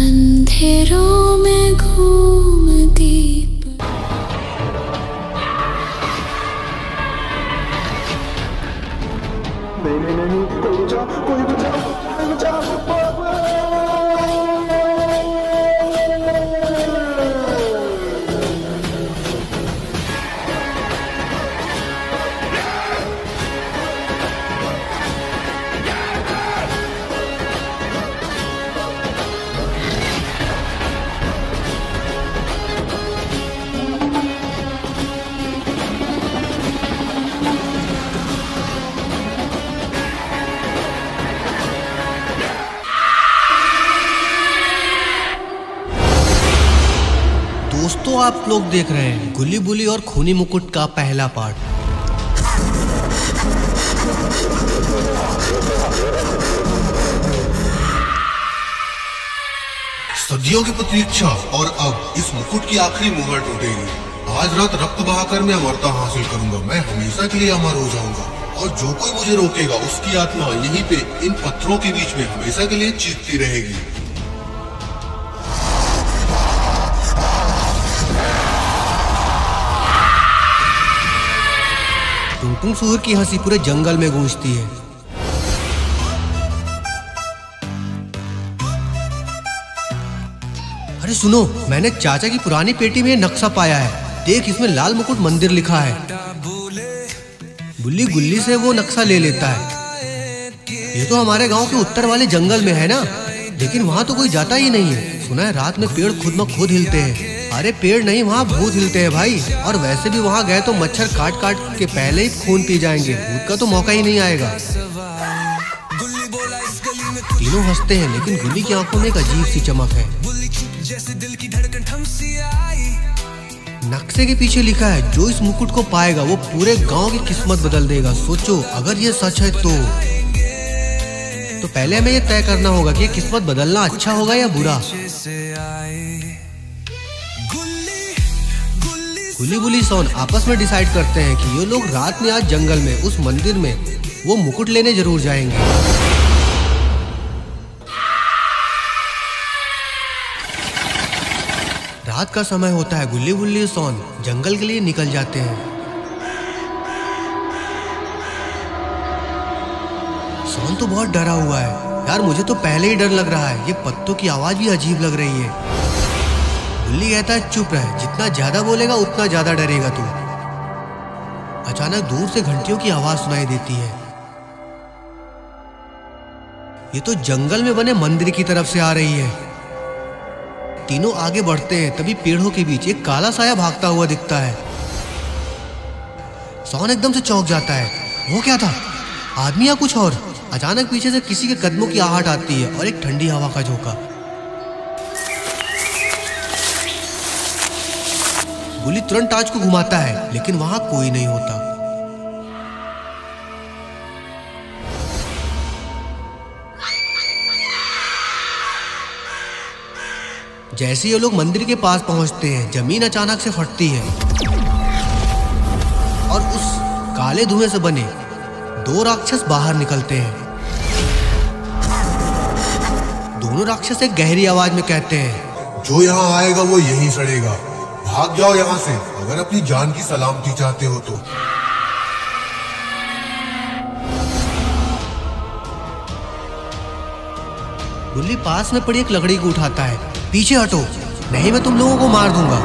अंधेरों में घूमती नहीं, कोई बचा, कोई बचा, कोई बचा। दोस्तों, आप लोग देख रहे हैं गुल्ली बुली और खूनी मुकुट का पहला पार्ट। सदियों की प्रतीक्षा और अब इस मुकुट की आखिरी मुहर टूटेगी। आज रात रक्त बहाकर मैं अमरता हासिल करूंगा। मैं हमेशा के लिए अमर हो जाऊंगा और जो कोई मुझे रोकेगा उसकी आत्मा यहीं पे इन पत्थरों के बीच में हमेशा के लिए चीखती रहेगी। टुनटुन सूर की हंसी पूरे जंगल में गूंजती है। अरे सुनो, मैंने चाचा की पुरानी पेटी में नक्शा पाया है। देख, इसमें लाल मुकुट मंदिर लिखा है। बुल्ली गुल्ली से वो नक्शा ले लेता है। ये तो हमारे गांव के उत्तर वाले जंगल में है ना, लेकिन वहाँ तो कोई जाता ही नहीं है। सुना है रात में पेड़ खुद में खुद हिलते हैं। अरे पेड़ नहीं, वहाँ भूत हिलते हैं भाई। और वैसे भी वहाँ गए तो मच्छर काट काट के पहले ही खून पी जाएंगे। भूत का तो मौका ही नहीं आएगा। तीनों हंसते हैं, लेकिन गुल्ली की आंखों में एक अजीब सी चमक है। नक्शे के पीछे लिखा है, जो इस मुकुट को पाएगा वो पूरे गांव की किस्मत बदल देगा। सोचो, अगर ये सच है तो पहले हमें ये तय करना होगा कि किस्मत बदलना अच्छा होगा या बुरा। गुल्ली बुली सोन आपस में डिसाइड करते हैं कि ये लोग रात में आज जंगल में उस मंदिर में वो मुकुट लेने जरूर जाएंगे। रात का समय होता है। गुल्ली बुल्ली सोन जंगल के लिए निकल जाते हैं। सोन तो बहुत डरा हुआ है। यार, मुझे तो पहले ही डर लग रहा है। ये पत्तों की आवाज भी अजीब लग रही है। गुल्ली कहता है, चुप रह, जितना ज्यादा बोलेगा उतना ज्यादा डरेगा तू। अचानक दूर से घंटियों की आवाज सुनाई देती है। ये तो जंगल में बने मंदिर की तरफ से आ रही है। तीनों आगे बढ़ते हैं, तभी पेड़ों के बीच एक काला साया भागता हुआ दिखता है। सोन एकदम से चौंक जाता है। वो क्या था, आदमी या कुछ और? अचानक पीछे से किसी के कदमों की आहट आती है और एक ठंडी हवा का झोंका। गुल्ली तुरंत टार्च को घुमाता है, लेकिन वहां कोई नहीं होता। जैसे ये लोग मंदिर के पास पहुंचते हैं, जमीन अचानक से फटती है और उस काले धुएं से बने दो राक्षस बाहर निकलते हैं। दोनों राक्षस एक गहरी आवाज में कहते हैं, जो यहाँ आएगा वो यहीं सड़ेगा। भाग जाओ यहाँ से अगर अपनी जान की सलामती चाहते हो तो। गुल्ली पास में पड़ी एक लकड़ी को उठाता है। पीछे हटो, नहीं मैं तुम लोगों को मार दूंगा।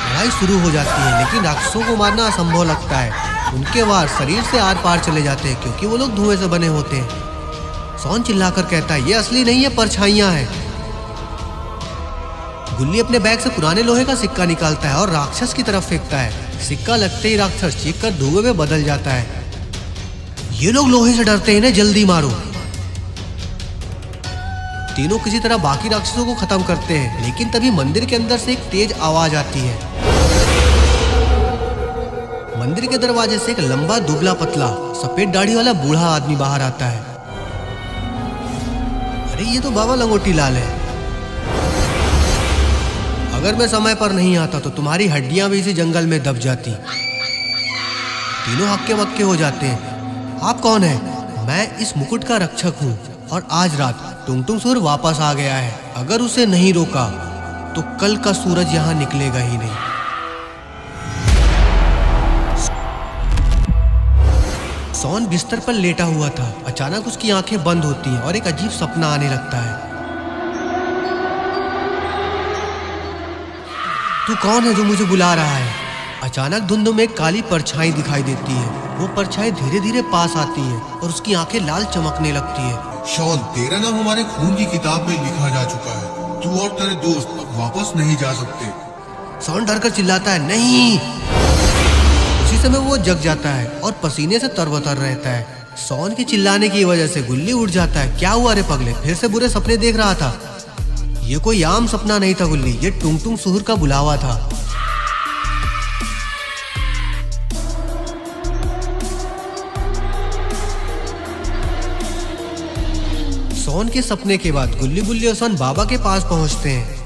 लड़ाई शुरू हो जाती है, लेकिन राक्षसों को मारना असंभव लगता है। उनके वार शरीर से आर पार चले जाते हैं, क्योंकि वो लोग धुएं से बने होते हैं। सोन चिल्लाकर कहता है, ये असली नहीं है, परछाइयां हैं। गुल्ली अपने बैग से पुराने लोहे का सिक्का निकालता है और राक्षस की तरफ फेंकता है। सिक्का लगते ही राक्षस चीखकर धुएं में बदल जाता है। ये लोग लोहे से डरते हैं ना, जल्दी मारो। तीनों किसी तरह बाकी राक्षसों को खत्म करते हैं, लेकिन तभी मंदिर के अंदर से एक तेज आवाज आती है। मंदिर के दरवाजे से एक लंबा दुबला पतला सफेद दाढ़ी वाला बूढ़ा आदमी बाहर आता है। अरे ये तो बाबा लंगोटी लाल है। अगर मैं समय पर नहीं आता तो तुम्हारी हड्डियां भी इसी जंगल में दब जाती। तीनों हक्के बक्के हो जाते हैं। आप कौन हैं? मैं इस मुकुट का रक्षक हूँ और आज रात टुंगटुंग सूर वापस आ गया है। अगर उसे नहीं रोका तो कल का सूरज यहाँ निकलेगा ही नहीं। सॉन बिस्तर पर लेटा हुआ था। अचानक उसकी आंखें बंद होती हैं और एक अजीब सपना आने लगता है। तू कौन है जो मुझे बुला रहा है? अचानक धुंध में एक काली परछाई दिखाई देती है। वो परछाई धीरे धीरे पास आती है और उसकी आंखें लाल चमकने लगती है। शॉन, तेरा नाम हमारे खून की किताब में लिखा जा चुका है। तू और तेरे दोस्त अब वापस नहीं जा सकते। सॉन डरकर चिल्लाता है, नहीं। उसी समय वो जग जाता है और पसीने से तरबतर रहता है। सॉन के चिल्लाने की वजह से गुल्ली उठ जाता है। क्या हुआ रे पगले, फिर से बुरे सपने देख रहा था? ये कोई आम सपना नहीं था गुल्ली, ये टुंगटुंग सूर का बुलावा था। सॉन के सपने के बाद गुल्ली बुल्ली और सॉन बाबा के पास पहुंचते हैं।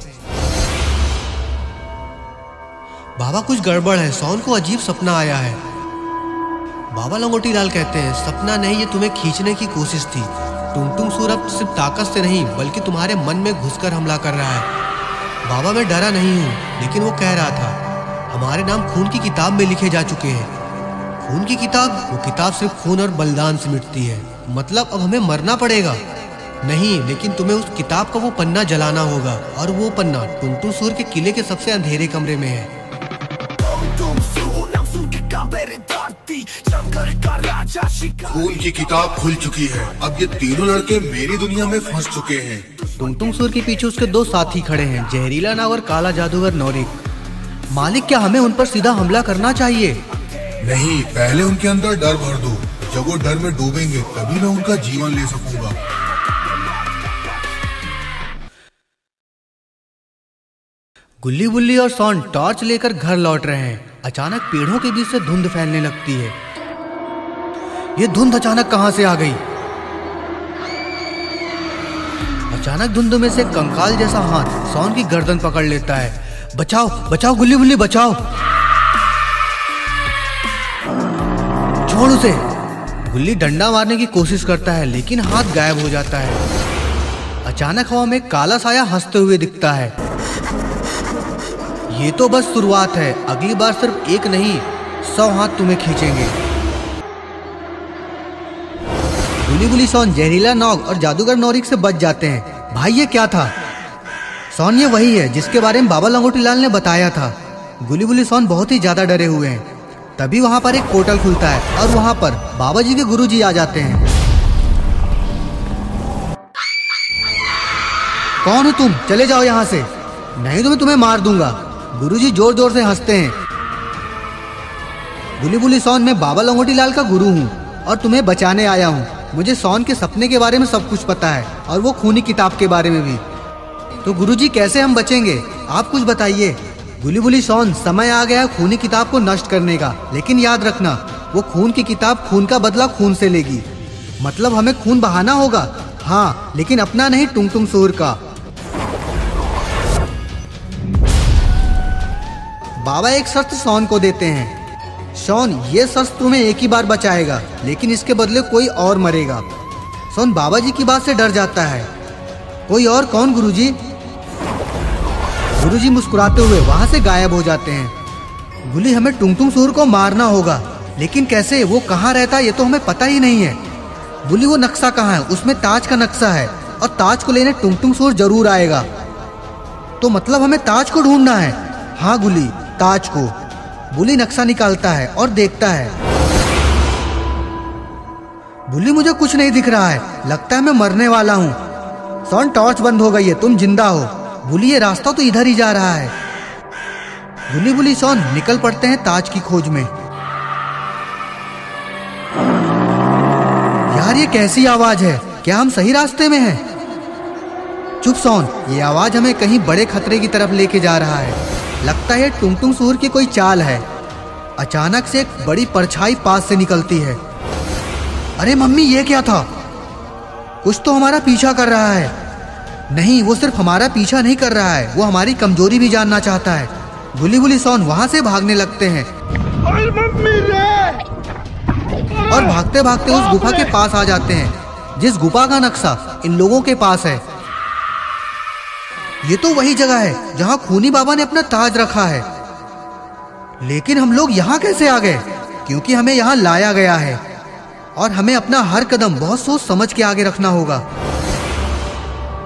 बाबा, कुछ गड़बड़ है, सॉन को अजीब सपना आया है। बाबा लंगोटी लाल कहते हैं, सपना नहीं, ये तुम्हें खींचने की कोशिश थी। टुंगटुंग सूर अब सिर्फ ताकत से नहीं बल्कि तुम्हारे मन में घुसकर हमला कर रहा है। बाबा, मैं डरा नहीं हूँ, लेकिन वो कह रहा था हमारे नाम खून की किताब में लिखे जा चुके हैं। खून की किताब? वो किताब सिर्फ खून और बलिदान से मिटती है। मतलब अब हमें मरना पड़ेगा? नहीं, लेकिन तुम्हें उस किताब का वो पन्ना जलाना होगा, और वो पन्ना टुंगटुंग सूर के किले के सबसे अंधेरे कमरे में है। खून की किताब खुल चुकी है। अब ये तीनों लड़के मेरी दुनिया में फंस चुके हैं। टुंगटुंग सूर के पीछे उसके दो साथी खड़े हैं, जहरीला नाग और काला जादूगर नौरिक। मालिक, क्या हमें उन पर सीधा हमला करना चाहिए? नहीं, पहले उनके अंदर डर भर दो। जब वो डर में डूबेंगे तभी मैं उनका जीवन ले सकूंगा। गुल्ली बुल्ली और सॉन टॉर्च लेकर घर लौट रहे हैं। अचानक पेड़ों के बीच से धुंध फैलने लगती है। ये धुंध अचानक कहां से आ गई? अचानक धुंध में से कंकाल जैसा हाथ सॉन की गर्दन पकड़ लेता है। बचाओ बचाओ गुल्ली बुल्ली, बचाओ, छोड़ उसे। गुल्ली डंडा मारने की कोशिश करता है लेकिन हाथ गायब हो जाता है। अचानक हवा में काला साया हंसते हुए दिखता है। ये तो बस शुरुआत है, अगली बार सिर्फ एक नहीं 100 हाथ तुम्हें खींचेंगे। गुली गुली सॉन जहरीला नाग और जादूगर नौरिक से बच जाते हैं। भाई, ये क्या था? सॉन, ये वही है जिसके बारे में बाबा लंगोटी लाल ने बताया था। गुली गुली सॉन बहुत ही ज्यादा डरे हुए हैं। तभी वहां पर एक पोर्टल खुलता है और वहां पर बाबा जी के गुरुजी आ जाते हैं। कौन हो तुम? चले जाओ यहाँ से, नहीं तो मैं तुम्हें मार दूंगा। गुरुजी जोर जोर से हंसते हैं। गुली बुली सॉन, मैं बाबा लंगोटी लाल का गुरु हूँ और तुम्हें बचाने आया हूँ। मुझे सॉन के सपने के बारे में सब कुछ पता है और वो खूनी किताब के बारे में भी। तो गुरुजी, कैसे हम बचेंगे? आप कुछ बताइए। गुली बुली सॉन, समय आ गया खूनी किताब को नष्ट करने का, लेकिन याद रखना वो खून की किताब खून का बदला खून से लेगी। मतलब हमें खून बहाना होगा, हाँ, लेकिन अपना नहीं, टुंगटुंग सूर का। बाबा एक शर्त सॉन को देते हैं। सॉन, ये शर्त तुम्हें एक ही बार बचाएगा, लेकिन इसके बदले कोई और मरेगा। सॉन बाबा जी की बात से डर जाता है। कोई और? कौन गुरुजी? गुरुजी मुस्कुराते हुए वहां से गायब हो जाते हैं। गुली, हमें टुंगटुंग सूर को मारना होगा, लेकिन कैसे? वो कहाँ रहता है ये तो हमें पता ही नहीं है। गुली, वो नक्शा कहाँ है? उसमें ताज का नक्शा है और ताज को लेने टुंगटुंग सूर जरूर आएगा। तो मतलब हमें ताज को ढूंढना है? हाँ गुली, ताज को। बुली नक्शा निकालता है और देखता है। बुली, मुझे कुछ नहीं दिख रहा है, लगता है मैं मरने वाला हूँ। सॉन, टॉर्च बंद हो गई है, तुम जिंदा हो। बुली, ये रास्ता तो इधर ही जा रहा है। बुली बुली सॉन निकल पड़ते हैं ताज की खोज में। यार, ये कैसी आवाज है? क्या हम सही रास्ते में हैं? चुप सॉन, ये आवाज हमें कहीं बड़े खतरे की तरफ लेके जा रहा है। लगता है टुंगटुंग सूर की कोई चाल है। अचानक से एक बड़ी परछाई पास से निकलती है। अरे मम्मी, ये क्या था? कुछ तो हमारा पीछा कर रहा है। नहीं, वो सिर्फ हमारा पीछा नहीं कर रहा है, वो हमारी कमजोरी भी जानना चाहता है। गुली गुली सॉन वहां से भागने लगते हैं और भागते भागते उस गुफा के पास आ जाते हैं जिस गुफा का नक्शा इन लोगों के पास है। ये तो वही जगह है जहाँ खूनी बाबा ने अपना ताज रखा है। लेकिन हम लोग यहाँ कैसे आ गए? क्योंकि हमें यहाँ लाया गया है और हमें अपना हर कदम बहुत सोच समझ के आगे रखना होगा।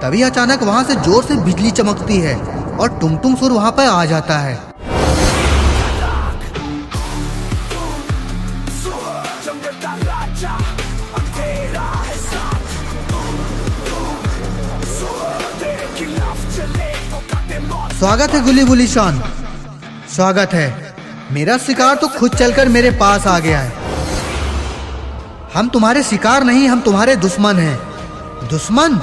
तभी अचानक वहां से जोर से बिजली चमकती है और टुंगटुंग सुर वहां पर आ जाता है। स्वागत है गुली गुली शान, स्वागत है। मेरा शिकार तो खुद चलकर मेरे पास आ गया है। हम तुम्हारे शिकार नहीं, हम तुम्हारे दुश्मन हैं। दुश्मन?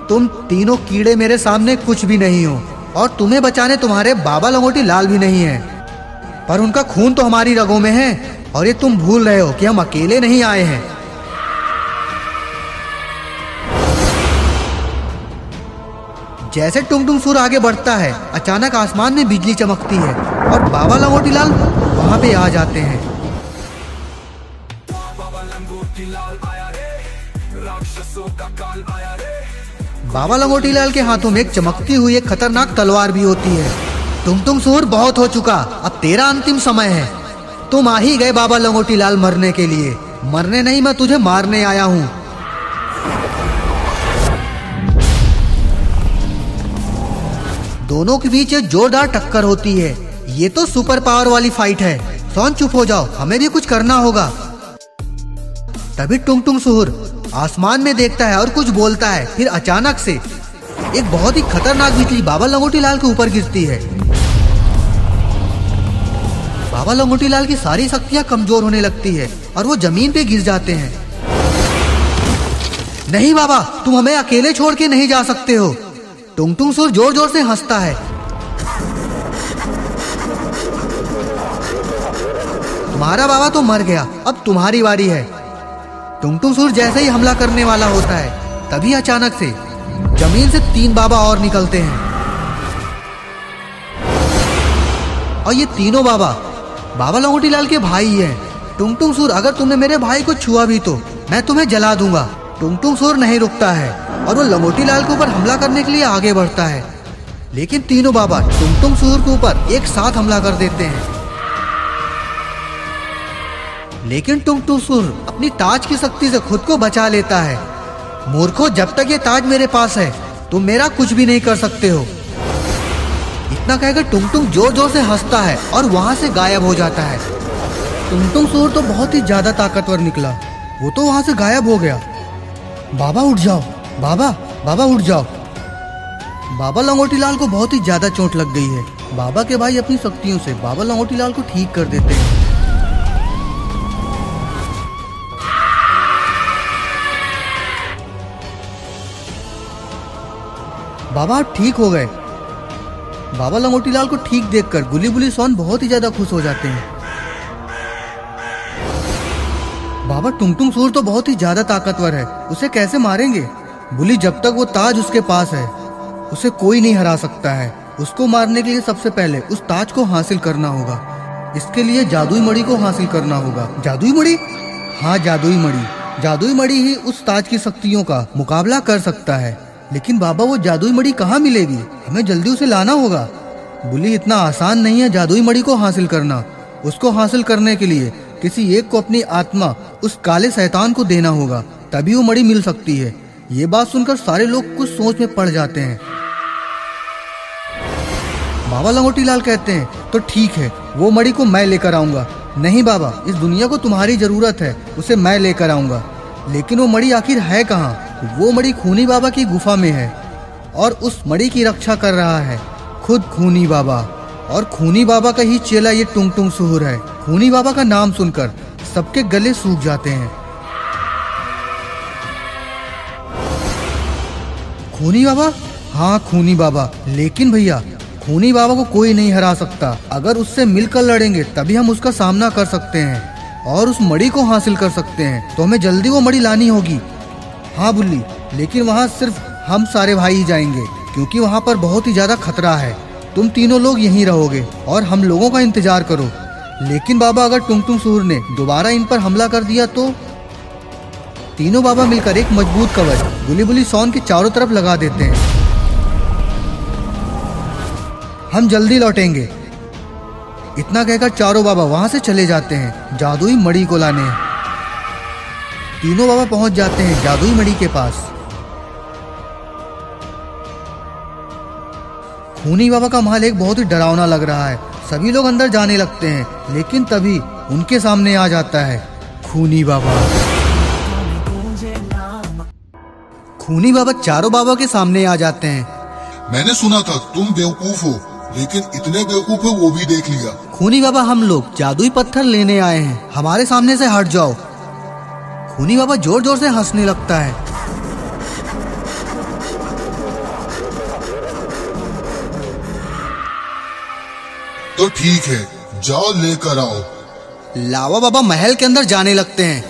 तुम तीनों कीड़े मेरे सामने कुछ भी नहीं हो और तुम्हें बचाने तुम्हारे बाबा लंगोटी लाल भी नहीं है। पर उनका खून तो हमारी रगों में है और ये तुम भूल रहे हो कि हम अकेले नहीं आए हैं। जैसे टुंगटुंग सुर आगे बढ़ता है, अचानक आसमान में बिजली चमकती है और बाबा लंगोटी लाल वहां पे आ जाते हैं। बाबा लंगोटी लाल के हाथों में एक चमकती हुई एक खतरनाक तलवार भी होती है। टुंगटुंग सुर, बहुत हो चुका, अब तेरा अंतिम समय है। तुम आ ही गए बाबा लंगोटी लाल मरने के लिए। मरने नहीं, मैं तुझे मारने आया हूँ। दोनों के बीच एक जोरदार टक्कर होती है। ये तो सुपर पावर वाली फाइट है। सोन चुप हो जाओ, हमें भी कुछ करना होगा। तभी टुंगटुंग सुर आसमान में देखता है और कुछ बोलता है। फिर अचानक से एक बहुत ही खतरनाक बिजली बाबा लंगोटी लाल के ऊपर गिरती है। बाबा लंगोटी लाल की सारी शक्तियां कमजोर होने लगती है और वो जमीन पे गिर जाते हैं। नहीं बाबा, तुम हमें अकेले छोड़ के नहीं जा सकते हो। टुंगटुंग सुर जोर जोर से हंसता है। तुम्हारा बाबा तो मर गया, अब तुम्हारी बारी है। टुंगटुंग सुर जैसे ही हमला करने वाला होता है, तभी अचानक से जमीन से 3 बाबा और निकलते हैं और ये तीनों बाबा बाबा लंगोटी लाल के भाई हैं। टुंगटुंग सुर, अगर तुमने मेरे भाई को छुआ भी तो मैं तुम्हें जला दूंगा। टुंगटुंग सुर नहीं रुकता है और वो लंगोटी लाल के ऊपर हमला करने के लिए आगे बढ़ता है। लेकिन तीनों बाबा टुंगटुंग सुर के ऊपर एक साथ हमला कर देते हैं। लेकिन टुंगटुंग सुर अपनी ताज की शक्ति से खुद को बचा लेता है। मूर्खों, जब तक ये ताज मेरे पास है तुम मेरा कुछ भी नहीं कर सकते हो। इतना कहकर टुंगटुंग जोर जोर से हंसता है और वहां से गायब हो जाता है। टुंगटुंग सुर तो बहुत ही ज्यादा ताकतवर निकला, वो तो वहां से गायब हो गया। बाबा उठ जाओ, बाबा, बाबा उठ जाओ। बाबा लंगोटी लाल को बहुत ही ज्यादा चोट लग गई है। बाबा के भाई अपनी शक्तियों से बाबा लंगोटी लाल को ठीक कर देते हैं। बाबा ठीक हो गए। बाबा लंगोटी लाल को ठीक देखकर गुली बुली सोन बहुत ही ज्यादा खुश हो जाते हैं। बाबा, टुंगटुंग सुर तो बहुत ही ज्यादा ताकतवर है, उसे कैसे मारेंगे? बुली, जब तक वो ताज उसके पास है उसे कोई नहीं हरा सकता है। उसको मारने के लिए सबसे पहले उस ताज को हासिल करना होगा। इसके लिए जादुई मणि को हासिल करना होगा। जादुई मणि? हाँ, जादुई मणि। जादुई मणि ही उस ताज की शक्तियों का मुकाबला कर सकता है। लेकिन बाबा, वो जादुई मणि कहाँ मिलेगी? हमें जल्दी उसे लाना होगा। बुली, इतना आसान नहीं है जादुई मणि को हासिल करना। उसको हासिल करने के लिए किसी एक को अपनी आत्मा उस काले शैतान को देना होगा, तभी वो मणि मिल सकती है। ये बात सुनकर सारे लोग कुछ सोच में पड़ जाते हैं। बाबा लंगोटी लाल कहते हैं, तो ठीक है, वो मणि को मैं लेकर आऊंगा। नहीं बाबा, इस दुनिया को तुम्हारी जरूरत है, उसे मैं लेकर आऊंगा। लेकिन वो मणि आखिर है कहाँ? वो मणि खूनी बाबा की गुफा में है और उस मणि की रक्षा कर रहा है खुद खूनी बाबा। और खूनी बाबा का ही चेला ये टुंगटुंग सुर है। खूनी बाबा का नाम सुनकर सबके गले सूख जाते हैं। खूनी बाबा? हाँ, खूनी बाबा। लेकिन भैया, खूनी बाबा को कोई नहीं हरा सकता। अगर उससे मिलकर लड़ेंगे तभी हम उसका सामना कर सकते हैं और उस मणि को हासिल कर सकते हैं। तो हमें जल्दी वो मणि लानी होगी। हाँ बुल्ली, लेकिन वहाँ सिर्फ हम सारे भाई ही जाएंगे क्योंकि वहाँ पर बहुत ही ज्यादा खतरा है। तुम तीनों लोग यहीं रहोगे और हम लोगों का इंतजार करो। लेकिन बाबा, अगर टुंगटुंग सुर ने दोबारा इन पर हमला कर दिया तो? तीनों बाबा मिलकर एक मजबूत कवच बुलबुली सोन के चारों तरफ लगा देते हैं। हम जल्दी लौटेंगे, इतना कहकर चारों बाबा वहां से चले जाते हैं जादुई मणि को लाने। तीनों बाबा पहुंच जाते हैं जादुई मणि के पास। खूनी बाबा का महल एक बहुत ही डरावना लग रहा है। सभी लोग अंदर जाने लगते हैं, लेकिन तभी उनके सामने आ जाता है खूनी बाबा। खूनी बाबा चारों बाबा के सामने आ जाते हैं। मैंने सुना था तुम बेवकूफ हो, लेकिन इतने बेवकूफ हो वो भी देख लिया। खूनी बाबा हम लोग जादुई पत्थर लेने आए हैं, हमारे सामने से हट जाओ। खूनी बाबा जोर जोर से हंसने लगता है। तो ठीक है, जाओ लेकर आओ। लावा बाबा महल के अंदर जाने लगते हैं।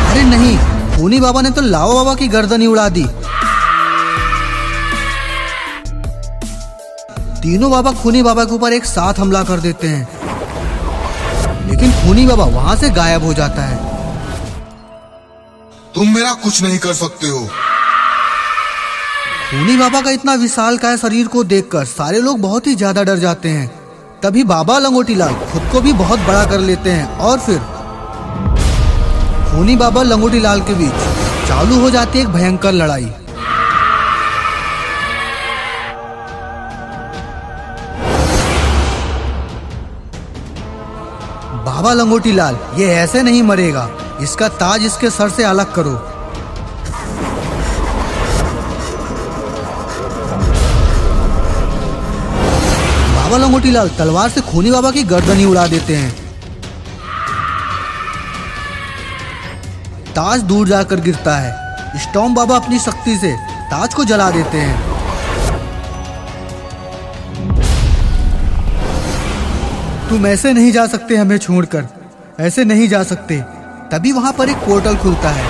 अरे नहीं, खूनी बाबा ने तो लावा बाबा की गर्दन ही उड़ा दी। तीनों बाबा खूनी बाबा के ऊपर एक साथ हमला कर देते हैं, लेकिन खूनी बाबा वहां से गायब हो जाता है। तुम मेरा कुछ नहीं कर सकते हो। खूनी बाबा का इतना विशालकाय शरीर को देखकर सारे लोग बहुत ही ज्यादा डर जाते हैं। तभी बाबा लंगोटी लाल खुद को भी बहुत बड़ा कर लेते हैं और फिर खूनी बाबा लंगोटी लाल के बीच चालू हो जाती है एक भयंकर लड़ाई। बाबा लंगोटी लाल, ये ऐसे नहीं मरेगा, इसका ताज इसके सर से अलग करो। बाबा लंगोटी लाल तलवार से खूनी बाबा की गर्दन ही उड़ा देते हैं। ताज दूर जाकर गिरता है। स्टॉर्म बाबा अपनी शक्ति से ताज को जला देते हैं। तुम ऐसे नहीं जा सकते, हमें छोड़कर ऐसे नहीं जा सकते। तभी वहां पर एक पोर्टल खुलता है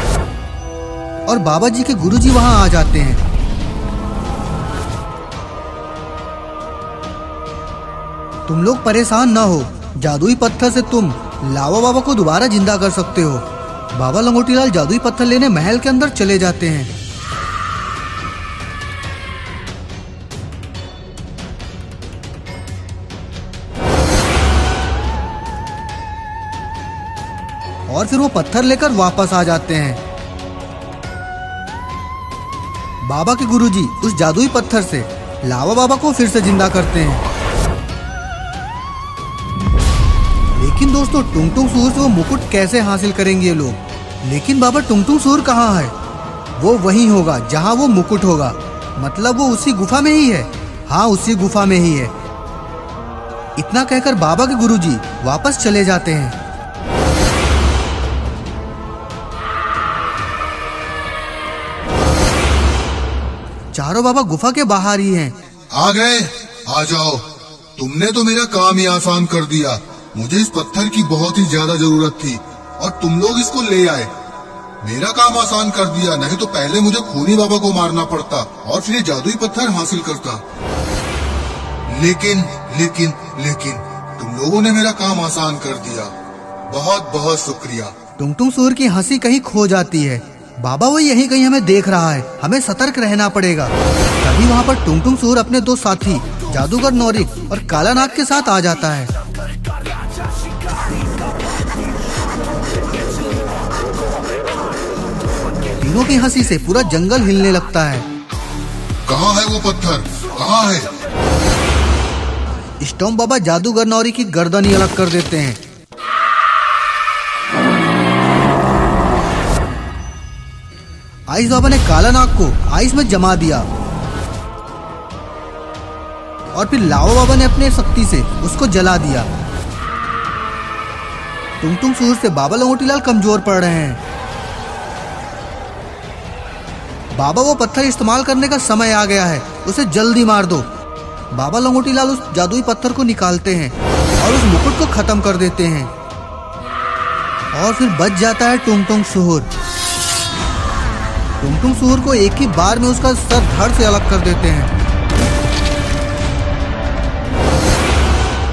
और बाबा जी के गुरुजी वहां आ जाते हैं। तुम लोग परेशान ना हो, जादुई पत्थर से तुम लावा बाबा को दोबारा जिंदा कर सकते हो। बाबा लंगोटी लाल जादुई पत्थर लेने महल के अंदर चले जाते हैं। और फिर वो पत्थर लेकर वापस आ जाते हैं। बाबा के गुरुजी उस जादुई पत्थर से लावा बाबा को फिर से जिंदा करते हैं। लेकिन दोस्तों, टुंगटुंग सूर से वो मुकुट कैसे हासिल करेंगे ये लोग? लेकिन बाबा टुंगटुंग सूर कहाँ है? वो वहीं होगा जहाँ वो मुकुट होगा, मतलब वो उसी गुफा में ही है। हाँ, उसी गुफा में ही है। इतना कहकर बाबा के गुरुजी वापस चले जाते हैं। चारों बाबा गुफा के बाहर ही हैं। आ गए, आ जाओ। तुमने तो मेरा काम ही आसान कर दिया। मुझे इस पत्थर की बहुत ही ज्यादा जरूरत थी और तुम लोग इसको ले आए। मेरा काम आसान कर दिया, नहीं तो पहले मुझे खूनी बाबा को मारना पड़ता और फिर ये जादुई पत्थर हासिल करता। लेकिन लेकिन लेकिन तुम लोगों ने मेरा काम आसान कर दिया। बहुत बहुत शुक्रिया। टुंगटुंग सूर की हंसी कहीं खो जाती है। बाबा वो यहीं कहीं हमें देख रहा है, हमें सतर्क रहना पड़ेगा। तभी वहाँ पर टुंगटुंग सूर अपने दो साथी जादूगर नौरिक और काला नाग के साथ आ जाता है। तीनों की हंसी से पूरा जंगल हिलने लगता है। कहाँ है वो पत्थर? कहाँ है? स्टॉर्म बाबा जादूगर नौरी की गर्दन ही अलग कर देते हैं। आइस बाबा ने काला नाग को आइस में जमा दिया और फिर लावा बाबा ने अपने शक्ति से उसको जला दिया। टुंगटुंग सूर से बाबा लंगोटी लाल कमजोर पड़ रहे हैं। बाबा, वो पत्थर इस्तेमाल करने का समय आ गया है, उसे जल्दी मार दो। बाबा लंगोटी लाल उस जादुई पत्थर को निकालते हैं और उस मुकुट को खत्म कर देते हैं और फिर बच जाता है टुंगटुंग सूर। टुंगटुंग सूर को एक ही बार में उसका सर धड़ से अलग कर देते हैं।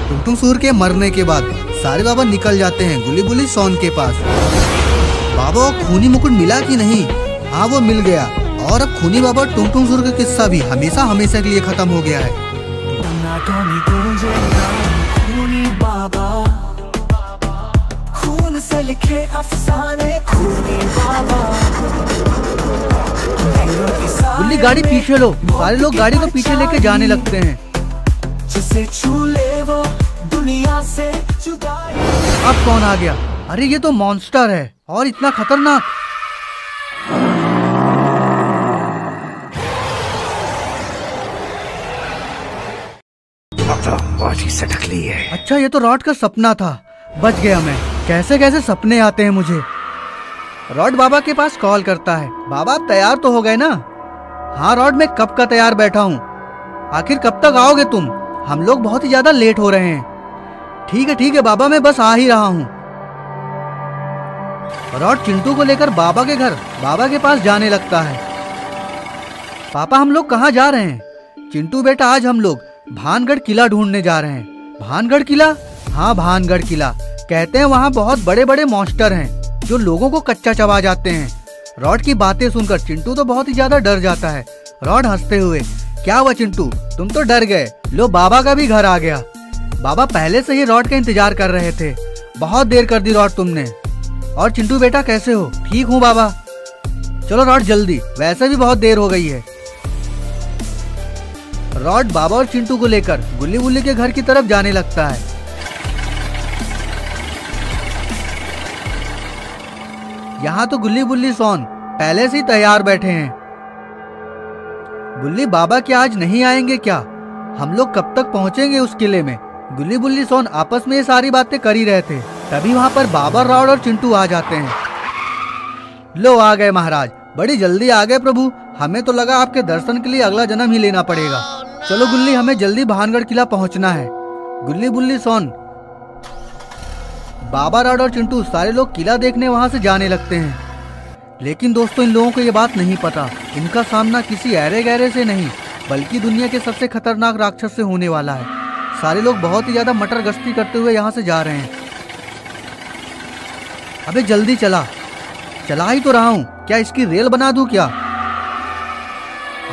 टुंगटुंग सूर के मरने के बाद सारे बाबा निकल जाते हैं गुल्ली बुल्ली सोन के पास। बाबा को खूनी मुकुट मिला कि नहीं? हाँ वो मिल गया। और अब खूनी बाबा और टुंग टुंग सुर का किस्सा भी हमेशा हमेशा के लिए खत्म हो गया है। खून से लिखे अफसाने खूनी बाबा। गुल्ली गाड़ी पीछे लो। सारे लोग गाड़ी को पीछे लेके जाने लगते हैं। जिसे छू ले वो दुनिया से जुदा। अब कौन आ गया? अरे ये तो मॉन्स्टर है और इतना खतरनाक। सटक ली है। अच्छा ये तो रॉड का सपना था। बच गया मैं। कैसे कैसे सपने आते हैं मुझे। रॉड बाबा के पास कॉल करता है। बाबा आप तैयार तो हो गए ना? हाँ रॉड मैं कब का तैयार बैठा हूँ। आखिर कब तक आओगे तुम? हम लोग बहुत ही ज्यादा लेट हो रहे हैं। ठीक है बाबा मैं बस आ ही रहा हूँ। रॉड चिंटू को लेकर बाबा के घर बाबा के पास जाने लगता है। पापा हम लोग कहाँ जा रहे हैं? चिंटू बेटा आज हम लोग भानगढ़ किला ढूंढने जा रहे हैं। भानगढ़ किला? हाँ भानगढ़ किला। कहते हैं वहाँ बहुत बड़े बड़े मॉन्स्टर हैं जो लोगों को कच्चा चबा जाते हैं। रॉड की बातें सुनकर चिंटू तो बहुत ही ज्यादा डर जाता है। रॉड हंसते हुए, क्या हुआ चिंटू तुम तो डर गए? लो बाबा का भी घर आ गया। बाबा पहले से ही रॉड का इंतजार कर रहे थे। बहुत देर कर दी रॉड तुमने। और चिंटू बेटा कैसे हो? ठीक हूँ बाबा। चलो रॉड जल्दी, वैसे भी बहुत देर हो गई है। रॉड बाबा और चिंटू को लेकर गुल्ली बुल्ली के घर की तरफ जाने लगता है। यहाँ तो गुल्ली बुल्ली सोन पहले से ही तैयार बैठे हैं। गुल्ली बाबा क्या आज नहीं आएंगे क्या? हम लोग कब तक पहुँचेंगे उस किले में? गुल्ली बुल्ली सोन आपस में ये सारी बातें कर ही रहे थे। तभी वहाँ पर बाबा रॉड और चिंटू आ जाते हैं। लो आ गए महाराज, बड़ी जल्दी आ गए प्रभु। हमें तो लगा आपके दर्शन के लिए अगला जन्म ही लेना पड़ेगा। चलो गुल्ली हमें जल्दी भानगढ़ किला पहुंचना है। गुल्ली बुल्ली सोन, बाबा रॉड और चिंटू सारे लोग किला देखने वहां से जाने लगते हैं। लेकिन दोस्तों इन लोगों को ये बात नहीं पता, इनका सामना किसी ऐरे गहरे से नहीं बल्कि दुनिया के सबसे खतरनाक राक्षस से होने वाला है। सारे लोग बहुत ही ज्यादा मटर गश्ती करते हुए यहाँ से जा रहे हैं। अबे जल्दी चला ही तो रहा हूँ। क्या इसकी रेल बना दूं क्या?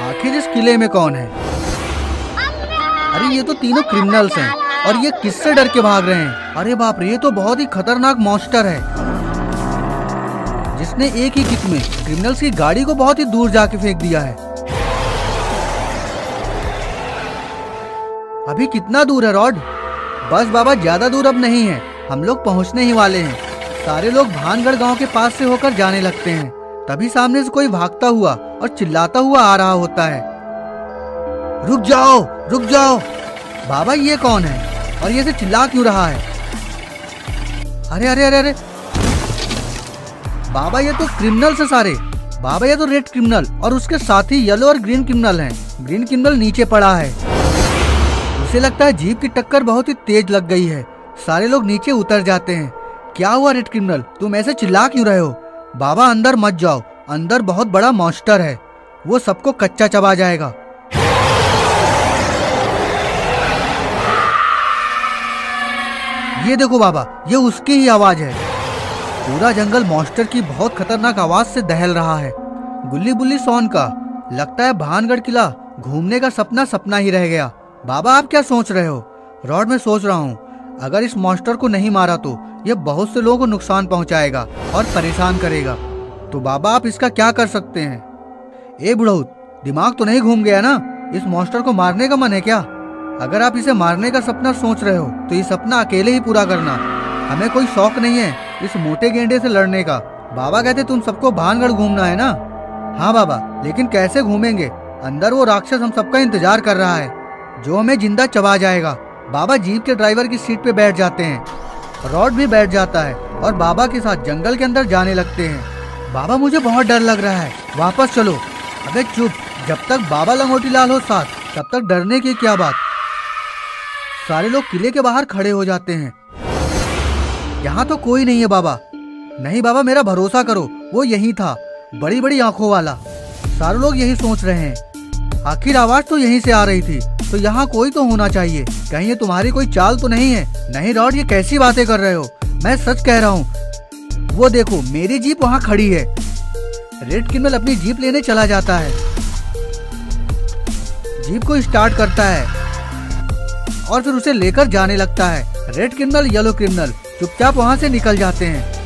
आखिर इस किले में कौन है? अरे ये तो तीनों क्रिमिनल्स हैं और ये किससे डर के भाग रहे हैं? अरे बाप रे, ये तो बहुत ही खतरनाक मॉन्स्टर है जिसने एक ही किक में क्रिमिनल्स की गाड़ी को बहुत ही दूर जाके फेंक दिया है। अभी कितना दूर है रॉड? बस बाबा ज्यादा दूर अब नहीं है, हम लोग पहुंचने ही वाले हैं। सारे लोग भानगढ़ गांव के पास से होकर जाने लगते हैं। तभी सामने से कोई भागता हुआ और चिल्लाता हुआ आ रहा होता है। रुक जाओ बाबा, ये कौन है और ये से चिल्ला क्यों रहा है? अरे बाबा ये तो क्रिमिनल है सारे। बाबा ये तो रेड क्रिमिनल और उसके साथ ही येलो और ग्रीन क्रिमिनल हैं। ग्रीन क्रिमिनल नीचे पड़ा है। उसे लगता है जीप की टक्कर बहुत ही तेज लग गई है। सारे लोग नीचे उतर जाते हैं। क्या हुआ रेड क्रिमिनल, तुम ऐसे चिल्ला क्यों रहे हो? बाबा अंदर मत जाओ, अंदर बहुत बड़ा मॉन्स्टर है, वो सबको कच्चा चबा जाएगा। ये देखो बाबा, ये उसकी ही आवाज है। पूरा जंगल मॉन्स्टर की बहुत खतरनाक आवाज से दहल रहा है। गुल्ली बुल्ली सोन का लगता है भानगढ़ किला घूमने का सपना ही रह गया। बाबा आप क्या सोच रहे हो? रॉड में सोच रहा हूँ अगर इस मॉन्स्टर को नहीं मारा तो ये बहुत से लोगों को नुकसान पहुंचाएगा और परेशान करेगा। तो बाबा आप इसका क्या कर सकते हैं? ए बुढ़ऊत, दिमाग तो नहीं घूम गया ना? इस मॉन्स्टर को मारने का मन है क्या? अगर आप इसे मारने का सपना सोच रहे हो तो ये सपना अकेले ही पूरा करना। हमें कोई शौक नहीं है इस मोटे गेंडे से लड़ने का। बाबा कहते तुम सबको भानगढ़ घूमना है ना? हाँ बाबा, लेकिन कैसे घूमेंगे? अंदर वो राक्षस हम सबका इंतजार कर रहा है जो हमें जिंदा चबा जाएगा। बाबा जीप के ड्राइवर की सीट पे बैठ जाते हैं। रॉड भी बैठ जाता है और बाबा के साथ जंगल के अंदर जाने लगते हैं। बाबा मुझे बहुत डर लग रहा है, वापस चलो। अबे चुप, जब तक बाबा लंगोटी लाल हो साथ तब तक डरने की क्या बात। सारे लोग किले के बाहर खड़े हो जाते हैं। यहाँ तो कोई नहीं है बाबा। नहीं बाबा, मेरा भरोसा करो, वो यही था, बड़ी बड़ी आंखों वाला। सारे लोग यही सोच रहे हैं, आखिर आवाज तो यहीं से आ रही थी। तो यहाँ कोई तो होना चाहिए। कहीं ये तुम्हारी कोई चाल तो नहीं है? नहीं रॉड, ये कैसी बातें कर रहे हो? मैं सच कह रहा हूँ। वो देखो, मेरी जीप वहाँ खड़ी है। रेड क्रिमिनल अपनी जीप लेने चला जाता है, जीप को स्टार्ट करता है और फिर उसे लेकर जाने लगता है। रेड क्रिमिनल, येलो क्रिमिनल चुपचाप वहाँ से निकल जाते हैं।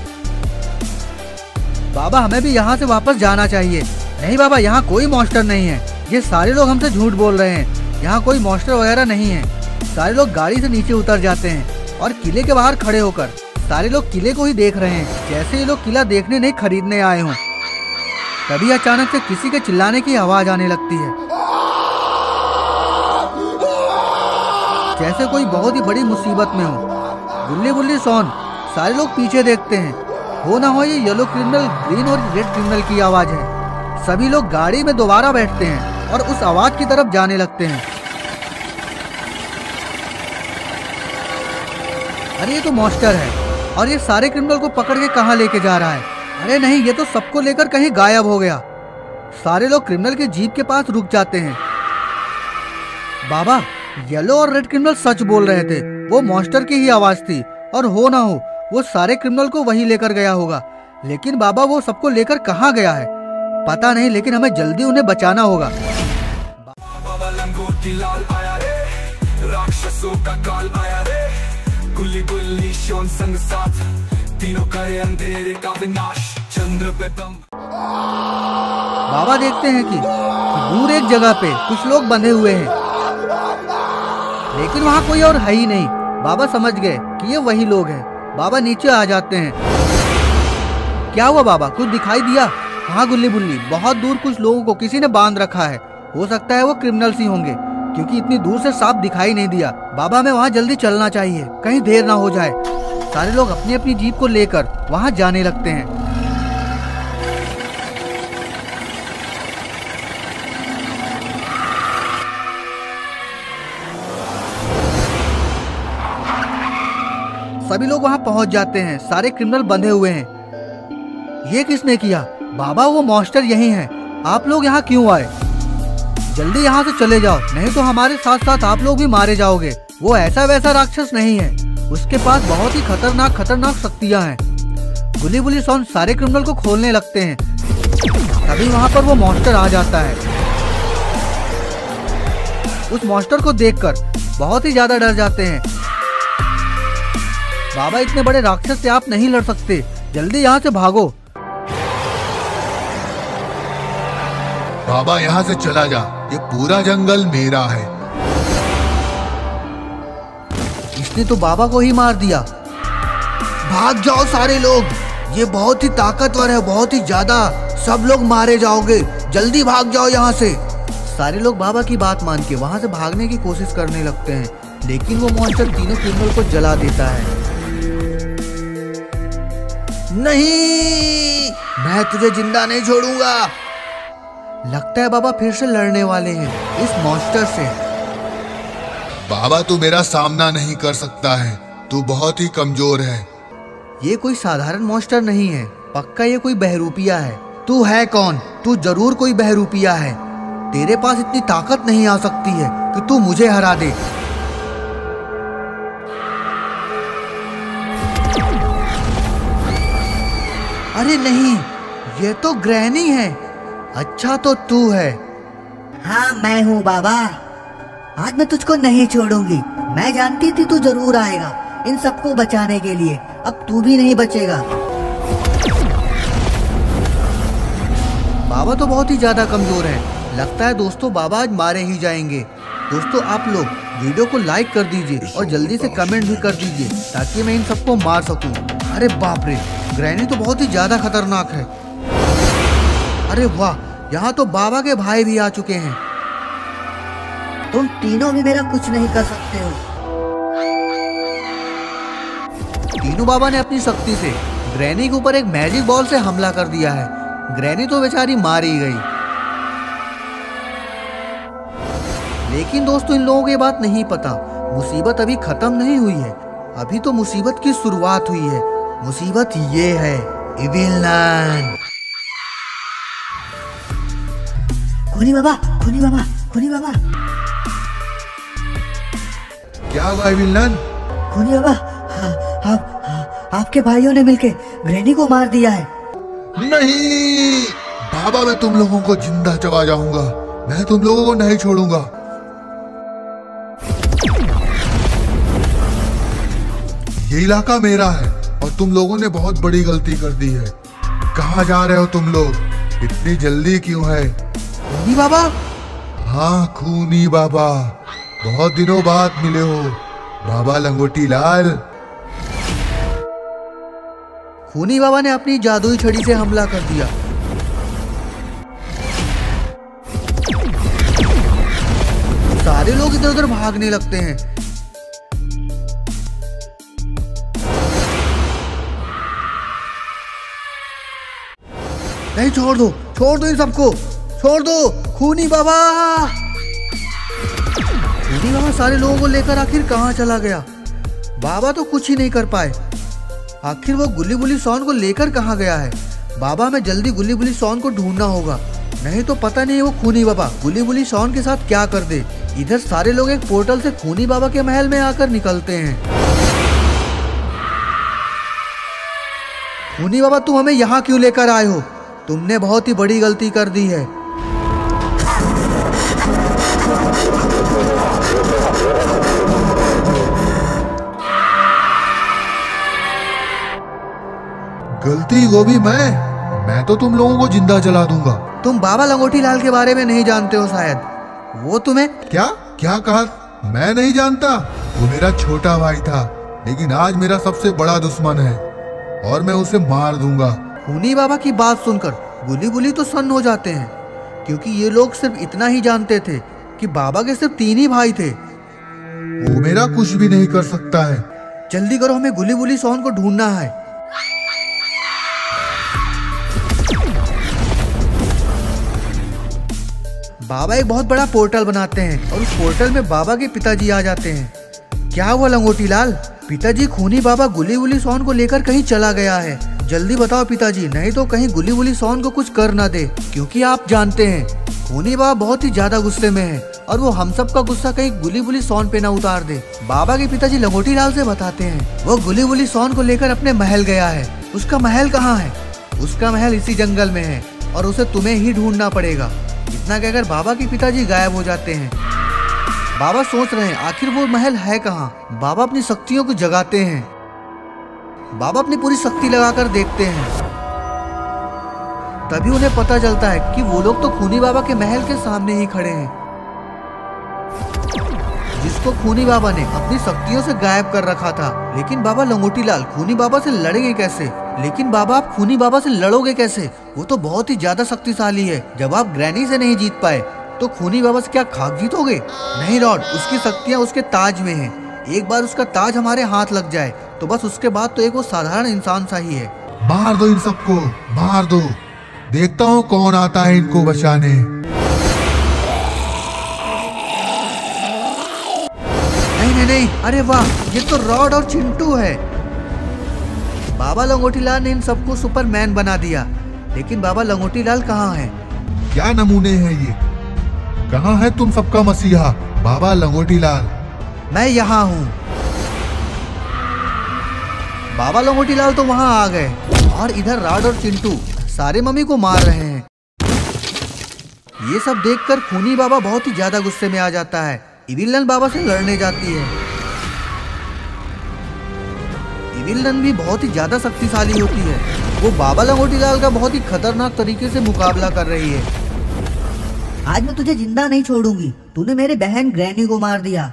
बाबा, हमें भी यहाँ से वापस जाना चाहिए। नहीं बाबा, यहाँ कोई मॉन्स्टर नहीं है। ये सारे लोग हमसे झूठ बोल रहे हैं। यहाँ कोई मॉन्स्टर वगैरह नहीं है। सारे लोग गाड़ी से नीचे उतर जाते हैं और किले के बाहर खड़े होकर सारे लोग किले को ही देख रहे हैं, जैसे ये लोग किला देखने नहीं खरीदने आए हों। तभी अचानक से किसी के चिल्लाने की आवाज आने लगती है, जैसे कोई बहुत ही बड़ी मुसीबत में हो। गुल्ली बुल्ली सोन, सारे लोग पीछे देखते हैं। हो ना हो ये येलो क्रिमिनल, ग्रीन और रेड क्रिमिनल की आवाज है। सभी लोग गाड़ी में दोबारा बैठते हैं और उस आवाज की तरफ जाने लगते हैं। अरे ये तो मॉन्स्टर है और ये सारे क्रिमिनल को पकड़ के कहाँ लेके जा रहा है? अरे नहीं, ये तो सबको लेकर कहीं गायब हो गया। सारे लोग क्रिमिनल के जीप के पास रुक जाते हैं। बाबा, येलो और रेड क्रिमिनल सच बोल रहे थे। वो मॉन्स्टर की ही आवाज थी और हो ना हो वो सारे क्रिमिनल को वही लेकर गया होगा। लेकिन बाबा, वो सबको लेकर कहाँ गया है पता नहीं, लेकिन हमें जल्दी उन्हें बचाना होगा। बाबा लंगोटी लाल आया रे, राक्षसों का काल आया रे, गुल्ली गुल्ली शोन संग साथ, तीनों करे अंधेरे का विनाश, चंद्र पे दम। बाबा देखते हैं कि दूर एक जगह पे कुछ लोग बंधे हुए हैं, लेकिन वहाँ कोई और है ही नहीं। बाबा समझ गए कि ये वही लोग हैं। बाबा नीचे आ जाते हैं। क्या हुआ बाबा, कुछ दिखाई दिया? हाँ गुल्ली बुल्ली, बहुत दूर कुछ लोगों को किसी ने बांध रखा है। हो सकता है वो क्रिमिनल्स ही होंगे, क्योंकि इतनी दूर से साफ दिखाई नहीं दिया। बाबा, हमें वहाँ जल्दी चलना चाहिए, कहीं देर ना हो जाए। सारे लोग अपनी अपनी जीप को लेकर वहाँ जाने लगते हैं। सभी लोग वहाँ पहुँच जाते हैं। सारे क्रिमिनल बंधे हुए हैं। ये किसने किया? बाबा, वो मॉन्स्टर यही है। आप लोग यहाँ क्यों आए? जल्दी यहाँ से चले जाओ, नहीं तो हमारे साथ साथ आप लोग भी मारे जाओगे। वो ऐसा वैसा राक्षस नहीं है, उसके पास बहुत ही खतरनाक शक्तियाँ हैं। गुली बुली सोन सारे क्रिमिनल को खोलने लगते हैं। तभी वहाँ पर वो मॉन्स्टर आ जाता है। उस मॉन्स्टर को देखकर बहुत ही ज्यादा डर जाते हैं। बाबा, इतने बड़े राक्षस से आप नहीं लड़ सकते, जल्दी यहाँ से भागो। बाबा, यहाँ से चला जा, ये पूरा जंगल मेरा है। इसने तो बाबा को ही मार दिया। भाग जाओ सारे लोग, ये बहुत ही ताकतवर है, बहुत ही ज्यादा। सब लोग मारे जाओगे, जल्दी भाग जाओ यहाँ से। सारे लोग बाबा की बात मान के वहाँ से भागने की कोशिश करने लगते हैं, लेकिन वो मॉन्स्टर तीनों क्रिमिनल को जला देता है। नहीं, मैं तुझे जिंदा नहीं छोड़ूंगा। लगता है बाबा फिर से लड़ने वाले हैं इस मॉन्स्टर से। बाबा, तू मेरा सामना नहीं कर सकता है, तू बहुत ही कमजोर है। ये कोई साधारण मॉन्स्टर नहीं है, पक्का ये कोई बहरूपिया है। तू है कौन? तू जरूर कोई बहरूपिया है। तेरे पास इतनी ताकत नहीं आ सकती है कि तू मुझे हरा दे। अरे नहीं, ये तो ग्रैनी है। अच्छा तो तू है। हाँ, मैं हूँ बाबा। आज मैं तुझको नहीं छोड़ूंगी। मैं जानती थी तू जरूर आएगा इन सबको बचाने के लिए। अब तू भी नहीं बचेगा। बाबा तो बहुत ही ज्यादा कमजोर है। लगता है दोस्तों बाबा आज मारे ही जाएंगे। दोस्तों, आप लोग वीडियो को लाइक कर दीजिए और जल्दी से कमेंट भी कर दीजिए ताकि मैं इन सबको मार सकूं। अरे बाप रे, ग्रैनी तो बहुत ही ज्यादा खतरनाक है। अरे वाह, यहाँ तो बाबा के भाई भी आ चुके हैं। तुम तीनों भी मेरा कुछ नहीं कर सकते हो। तीनों बाबा ने अपनी शक्ति से ग्रैनी के ऊपर एक मैजिक बॉल से हमला कर दिया है। ग्रैनी तो बेचारी मार ही गई। लेकिन दोस्तों, इन लोगों को ये बात नहीं पता, मुसीबत अभी खत्म नहीं हुई है। अभी तो मुसीबत की शुरुआत हुई है। मुसीबत ये है, इविल नन। खूनी बाबा, खूनी बाबा, खूनी बाबा। क्या हुआ विलन? खूनी बाबा, आपके भाइयों ने मिलके ग्रैनी को मार दिया है। नहीं बाबा, मैं तुम लोगों को जिंदा चबा जाऊंगा। मैं तुम लोगों को नहीं छोड़ूंगा। ये इलाका मेरा है और तुम लोगों ने बहुत बड़ी गलती कर दी है। कहाँ जा रहे हो तुम लोग? इतनी जल्दी क्यों है? खूनी बाबा? हाँ खूनी बाबा, बहुत दिनों बाद मिले हो बाबा लंगोटी लाल। खूनी बाबा ने अपनी जादुई छड़ी से हमला कर दिया। सारे लोग इधर उधर भागने लगते हैं। नहीं, छोड़ दो इन सबको, छोड़ दो। खूनी बाबा सारे लोगों को लेकर आखिर कहाँ चला गया? बाबा तो कुछ ही नहीं कर पाए। आखिर वो गुल्ली बुल्ली सॉन को लेकर कहाँ गया है? बाबा हमें जल्दी गुल्ली बुल्ली सॉन को ढूंढना होगा, नहीं तो पता नहीं वो खूनी बाबा गुल्ली बुल्ली सॉन के साथ क्या कर दे। इधर सारे लोग एक पोर्टल से खूनी बाबा के महल में आकर निकलते हैं। खूनी बाबा, तुम हमें यहाँ क्यों लेकर आए हो? तुमने बहुत ही बड़ी गलती कर दी है। गलती वो भी मैं तो तुम लोगों को जिंदा जला दूंगा। तुम बाबा लंगोटी लाल के बारे में नहीं जानते हो शायद। वो तुम्हें क्या कहा? मैं नहीं जानता। वो मेरा छोटा भाई था, लेकिन आज मेरा सबसे बड़ा दुश्मन है और मैं उसे मार दूंगा। खूनी बाबा की बात सुनकर गुल्ली बुल्ली तो सन्न हो जाते हैं, क्योंकि ये लोग सिर्फ इतना ही जानते थे कि बाबा के सिर्फ 3 ही भाई थे। वो मेरा कुछ भी नहीं कर सकता है। जल्दी करो, हमें गुल्ली बुल्ली सॉन को ढूंढना है। बाबा एक बहुत बड़ा पोर्टल बनाते हैं और उस पोर्टल में बाबा के पिताजी आ जाते हैं। क्या हुआ लंगोटी लाल? पिताजी, खूनी बाबा गुल्ली बुल्ली सॉन को लेकर कहीं चला गया है। जल्दी बताओ पिताजी, नहीं तो कहीं गुल्ली बुल्ली सॉन को कुछ कर ना दे, क्योंकि आप जानते हैं खूनी बाबा बहुत ही ज्यादा गुस्से में है और वो हम सब का गुस्सा कहीं गुल्ली बुल्ली सॉन पे ना उतार दे। बाबा के पिताजी लंगोटी लाल से बताते हैं वो गुल्ली बुल्ली सॉन को लेकर अपने महल गया है। उसका महल कहाँ है? उसका महल इसी जंगल में है और उसे तुम्हें ही ढूंढना पड़ेगा। इतना कहकर बाबा के पिताजी गायब हो जाते हैं। बाबा सोच रहे हैं आखिर वो महल है कहाँ। बाबा अपनी शक्तियों को जगाते हैं। बाबा अपनी पूरी शक्ति लगाकर देखते हैं। तभी उन्हें पता चलता है कि वो लोग तो खूनी बाबा के महल के सामने ही खड़े हैं, जिसको खूनी बाबा ने अपनी शक्तियों से गायब कर रखा था। लेकिन बाबा लंगोटी लाल खूनी बाबा से लड़ेंगे कैसे? लेकिन बाबा, आप खूनी बाबा से लड़ोगे कैसे? वो तो बहुत ही ज्यादा शक्तिशाली है। जब आप ग्रैनी से नहीं जीत पाए तो खूनी बाबा से क्या खाक जीतोगे? नहीं लॉर्ड, उसकी शक्तियाँ उसके ताज में हैं। एक बार उसका ताज हमारे हाथ लग जाए तो बस उसके बाद तो एक वो साधारण इंसान सा ही है। मार दो इन सबको, मार दो। देखता हूँ कौन आता है इनको बचाने। नहीं, अरे वाह, ये तो रॉड और चिंटू है। बाबा लंगोटी लाल ने इन सबको सुपरमैन बना दिया, लेकिन बाबा लंगोटी लाल कहाँ है? क्या नमूने हैं ये? कहाँ है तुम सबका मसीहा बाबा लंगोटी लाल? मैं यहाँ हूँ। बाबा लंगोटी लाल तो वहाँ आ गए और इधर रॉड और चिंटू सारे मम्मी को मार रहे हैं। ये सब देखकर खूनी बाबा बहुत ही ज्यादा गुस्से में आ जाता है। इविलन बाबा से लड़ने जाती है। इविलन भी बहुत ही ज्यादा शक्तिशाली होती है। वो बाबा लंगोटी लाल का बहुत ही खतरनाक तरीके से मुकाबला कर रही है। आज मैं तुझे जिंदा नहीं छोड़ूंगी। तूने मेरी बहन ग्रैनी को मार दिया।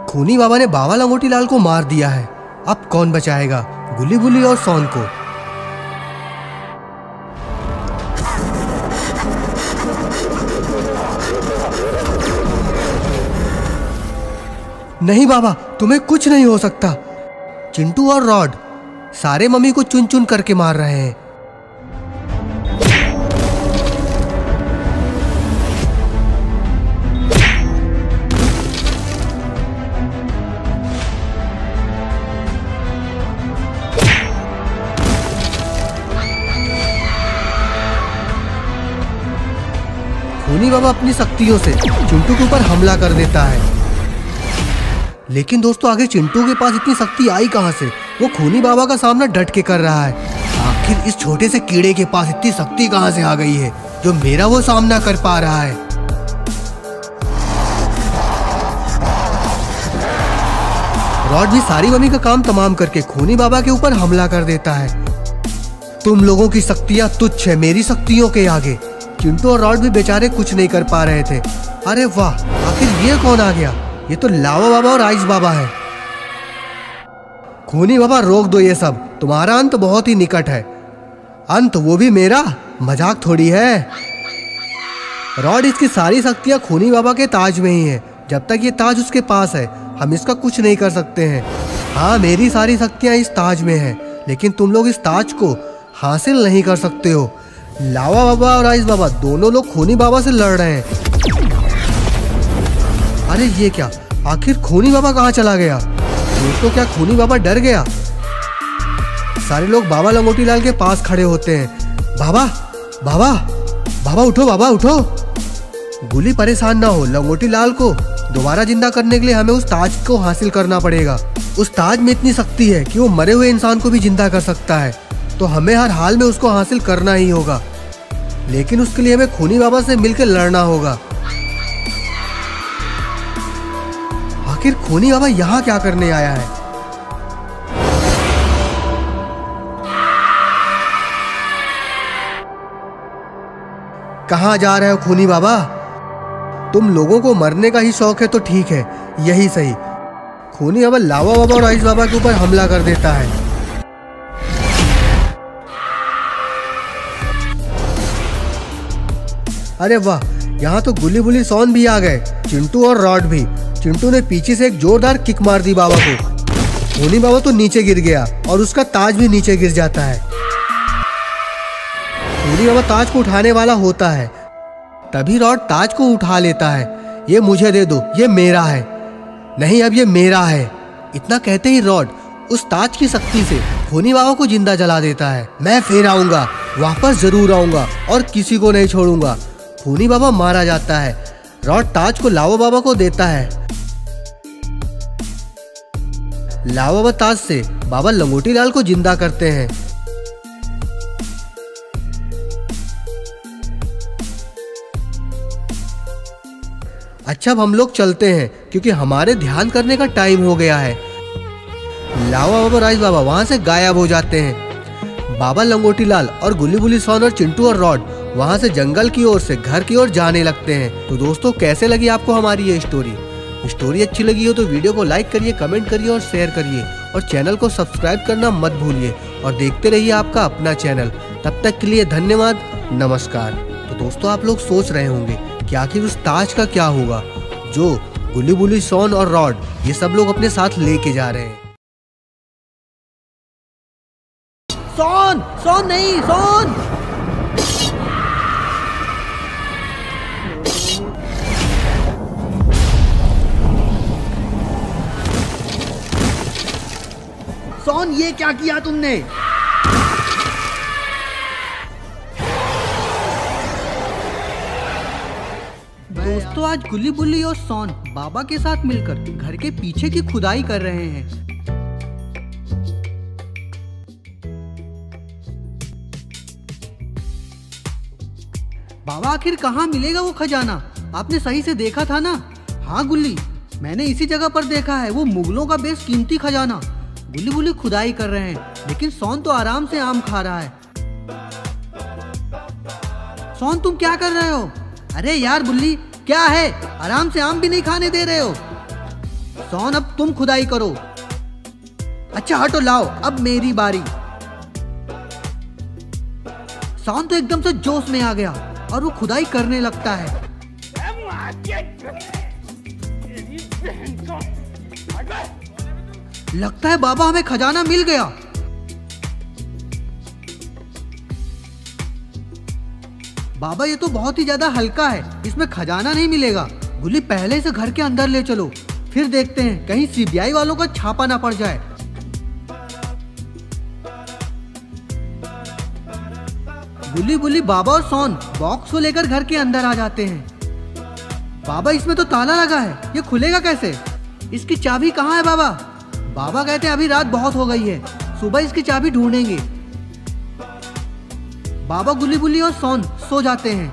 खूनी बाबा ने बाबा लंगोटी लाल को मार दिया है। अब कौन बचाएगा गुल्ली बुल्ली और सॉन को? नहीं बाबा, तुम्हें कुछ नहीं हो सकता। चिंटू और रॉड सारे मम्मी को चुन चुन करके मार रहे हैं। खूनी बाबा अपनी शक्तियों से चिंटू के ऊपर हमला कर देता है। लेकिन दोस्तों आगे चिंटू के पास इतनी शक्ति आई कहां से? वो खूनी बाबा का सामना डट के कर रहा है। आखिर इस छोटे से कीड़े के पास इतनी शक्ति कहां से आ गई है जो मेरा वो सामना कर पा रहा है? रॉड भी सारी मम्मी का काम तमाम करके खूनी बाबा के ऊपर हमला कर देता है। तुम लोगों की शक्तियां तुच्छ है मेरी शक्तियों के आगे। चिंटू और रॉड भी बेचारे कुछ नहीं कर पा रहे थे। अरे वाह, आखिर ये कौन आ गया? ये तो लावा बाबा और आइस बाबा है। खूनी बाबा रोक दो ये सब, तुम्हारा अंत बहुत ही निकट है। अंत वो भी मेरा? मजाक थोड़ी है। रॉड इसकी सारी शक्तियां खूनी बाबा के ताज में ही है। जब तक ये ताज उसके पास है हम इसका कुछ नहीं कर सकते हैं। हाँ, मेरी सारी शक्तियां इस ताज में है, लेकिन तुम लोग इस ताज को हासिल नहीं कर सकते हो। लावा बाबा और आइस बाबा दोनों लोग खूनी बाबा से लड़ रहे हैं। अरे ये क्या, आखिर खूनी बाबा कहाँ चला गया? दोस्तों क्या खूनी बाबा डर गया? सारे लोग बाबा लंगोटी लाल के पास खड़े होते हैं। बाबा बाबा बाबा उठो, बाबा उठो। गुली परेशान ना हो, लंगोटी लाल को दोबारा जिंदा करने के लिए हमें उस ताज को हासिल करना पड़ेगा। उस ताज में इतनी शक्ति है कि वो मरे हुए इंसान को भी जिंदा कर सकता है, तो हमें हर हाल में उसको हासिल करना ही होगा। लेकिन उसके लिए हमें खूनी बाबा से मिलकर लड़ना होगा। आखिर खूनी बाबा यहाँ क्या करने आया है? कहाँ जा रहे हो खूनी बाबा? तुम लोगों को मरने का ही शौक है तो ठीक है, यही सही। खूनी बाबा लावा बाबा और आइस बाबा के ऊपर हमला कर देता है। अरे वाह, यहाँ तो गुली बुली सॉन भी आ गए, चिंटू और रॉड भी। चिंटू ने पीछे से एक जोरदार किक मार दी बाबा को। खूनी बाबा तो नीचे गिर गया और उसका ताज भी नीचे गिर जाता है। खूनी बाबा ताज को उठाने वाला होता है, तभी रॉड ताज को उठा लेता है। ये मुझे दे दो, ये मेरा है। नहीं, अब ये मेरा है। इतना कहते ही रॉड उस ताज की शक्ति से खूनी बाबा को जिंदा जला देता है। मैं फिर आऊंगा, वापस जरूर आऊंगा और किसी को नहीं छोड़ूंगा। खूनी बाबा मारा जाता है। रॉड ताज को लावा बाबा को देता है। लावा बाबा ताज से बाबा लंगोटी लाल को जिंदा करते हैं। अच्छा, अब हम लोग चलते हैं क्योंकि हमारे ध्यान करने का टाइम हो गया है। लावा बाबा राइस बाबा वहां से गायब हो जाते हैं। बाबा लंगोटी लाल और गुली बुली सॉन और चिंटू और रॉड वहां से जंगल की ओर से घर की ओर जाने लगते हैं। तो दोस्तों, कैसे लगी आपको हमारी ये स्टोरी अच्छी लगी हो तो वीडियो को लाइक करिए, कमेंट करिए और शेयर करिए, और चैनल को सब्सक्राइब करना मत भूलिए, और देखते रहिए आपका अपना चैनल। तब तक के लिए धन्यवाद, नमस्कार। तो दोस्तों, आप लोग सोच रहे होंगे कि आखिर उस ताज का क्या होगा जो गुली बुली सॉन और रॉड ये सब लोग अपने साथ लेके जा रहे हैं। सॉन नहीं, सॉन। सॉन, ये क्या किया तुमने? दोस्तों, आज गुली बुली और सॉन बाबा के साथ मिलकर घर के पीछे की खुदाई कर रहे हैं। बाबा, आखिर कहाँ मिलेगा वो खजाना? आपने सही से देखा था ना? हाँ गुल्ली, मैंने इसी जगह पर देखा है, वो मुगलों का बेस कीमती खजाना। गुली बुली खुदाई कर रहे हैं, लेकिन सॉन तो आराम से आम खा रहा है। सॉन, तुम क्या कर रहे हो? अरे यार बुल्ली, क्या है? आराम से आम भी नहीं खाने दे रहे हो। सॉन, अब तुम खुदाई करो। अच्छा हटो, लाओ, अब मेरी बारी। सॉन तो एकदम से जोश में आ गया और वो खुदाई करने लगता है। लगता है बाबा हमें खजाना मिल गया। बाबा, ये तो बहुत ही ज्यादा हल्का है, इसमें खजाना नहीं मिलेगा। गुली, पहले से घर के अंदर ले चलो, फिर देखते हैं कहीं सीबीआई वालों का छापा ना पड़ जाए। गुल्ली बुल्ली बाबा और सोन बॉक्स को लेकर घर के अंदर आ जाते हैं। बाबा इसमें तो ताला लगा है, ये खुलेगा कैसे? इसकी चाबी कहाँ है बाबा? बाबा कहते हैं अभी रात बहुत हो गई है, सुबह इसकी चाबी ढूंढेंगे। बाबा गुल्ली बुल्ली और सोन सो जाते हैं।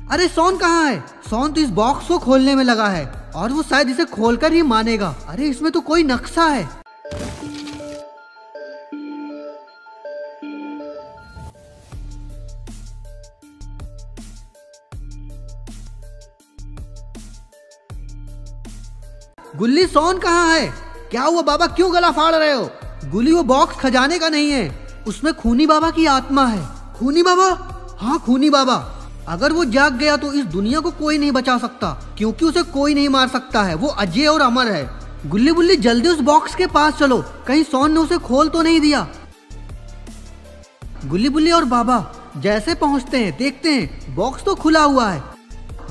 अरे सोन कहाँ है? सोन तो इस बॉक्स को खोलने में लगा है और वो शायद इसे खोलकर ही मानेगा। अरे इसमें तो कोई नक्शा है। गुल्ली सोन कहाँ है? क्या हुआ बाबा, क्यों गला फाड़ रहे हो? गुल्ली वो बॉक्स खजाने का नहीं है, उसमें खूनी बाबा की आत्मा है। खूनी बाबा? हाँ खूनी बाबा। अगर वो जाग गया तो इस दुनिया को कोई नहीं बचा सकता, क्योंकि उसे कोई नहीं मार सकता है। वो अजय और अमर है। गुल्ली बुल्ली जल्दी उस बॉक्स के पास चलो, कहीं सोन ने उसे खोल तो नहीं दिया। गुल्ली बुल्ली और बाबा जैसे पहुंचते हैं देखते हैं बॉक्स तो खुला हुआ है।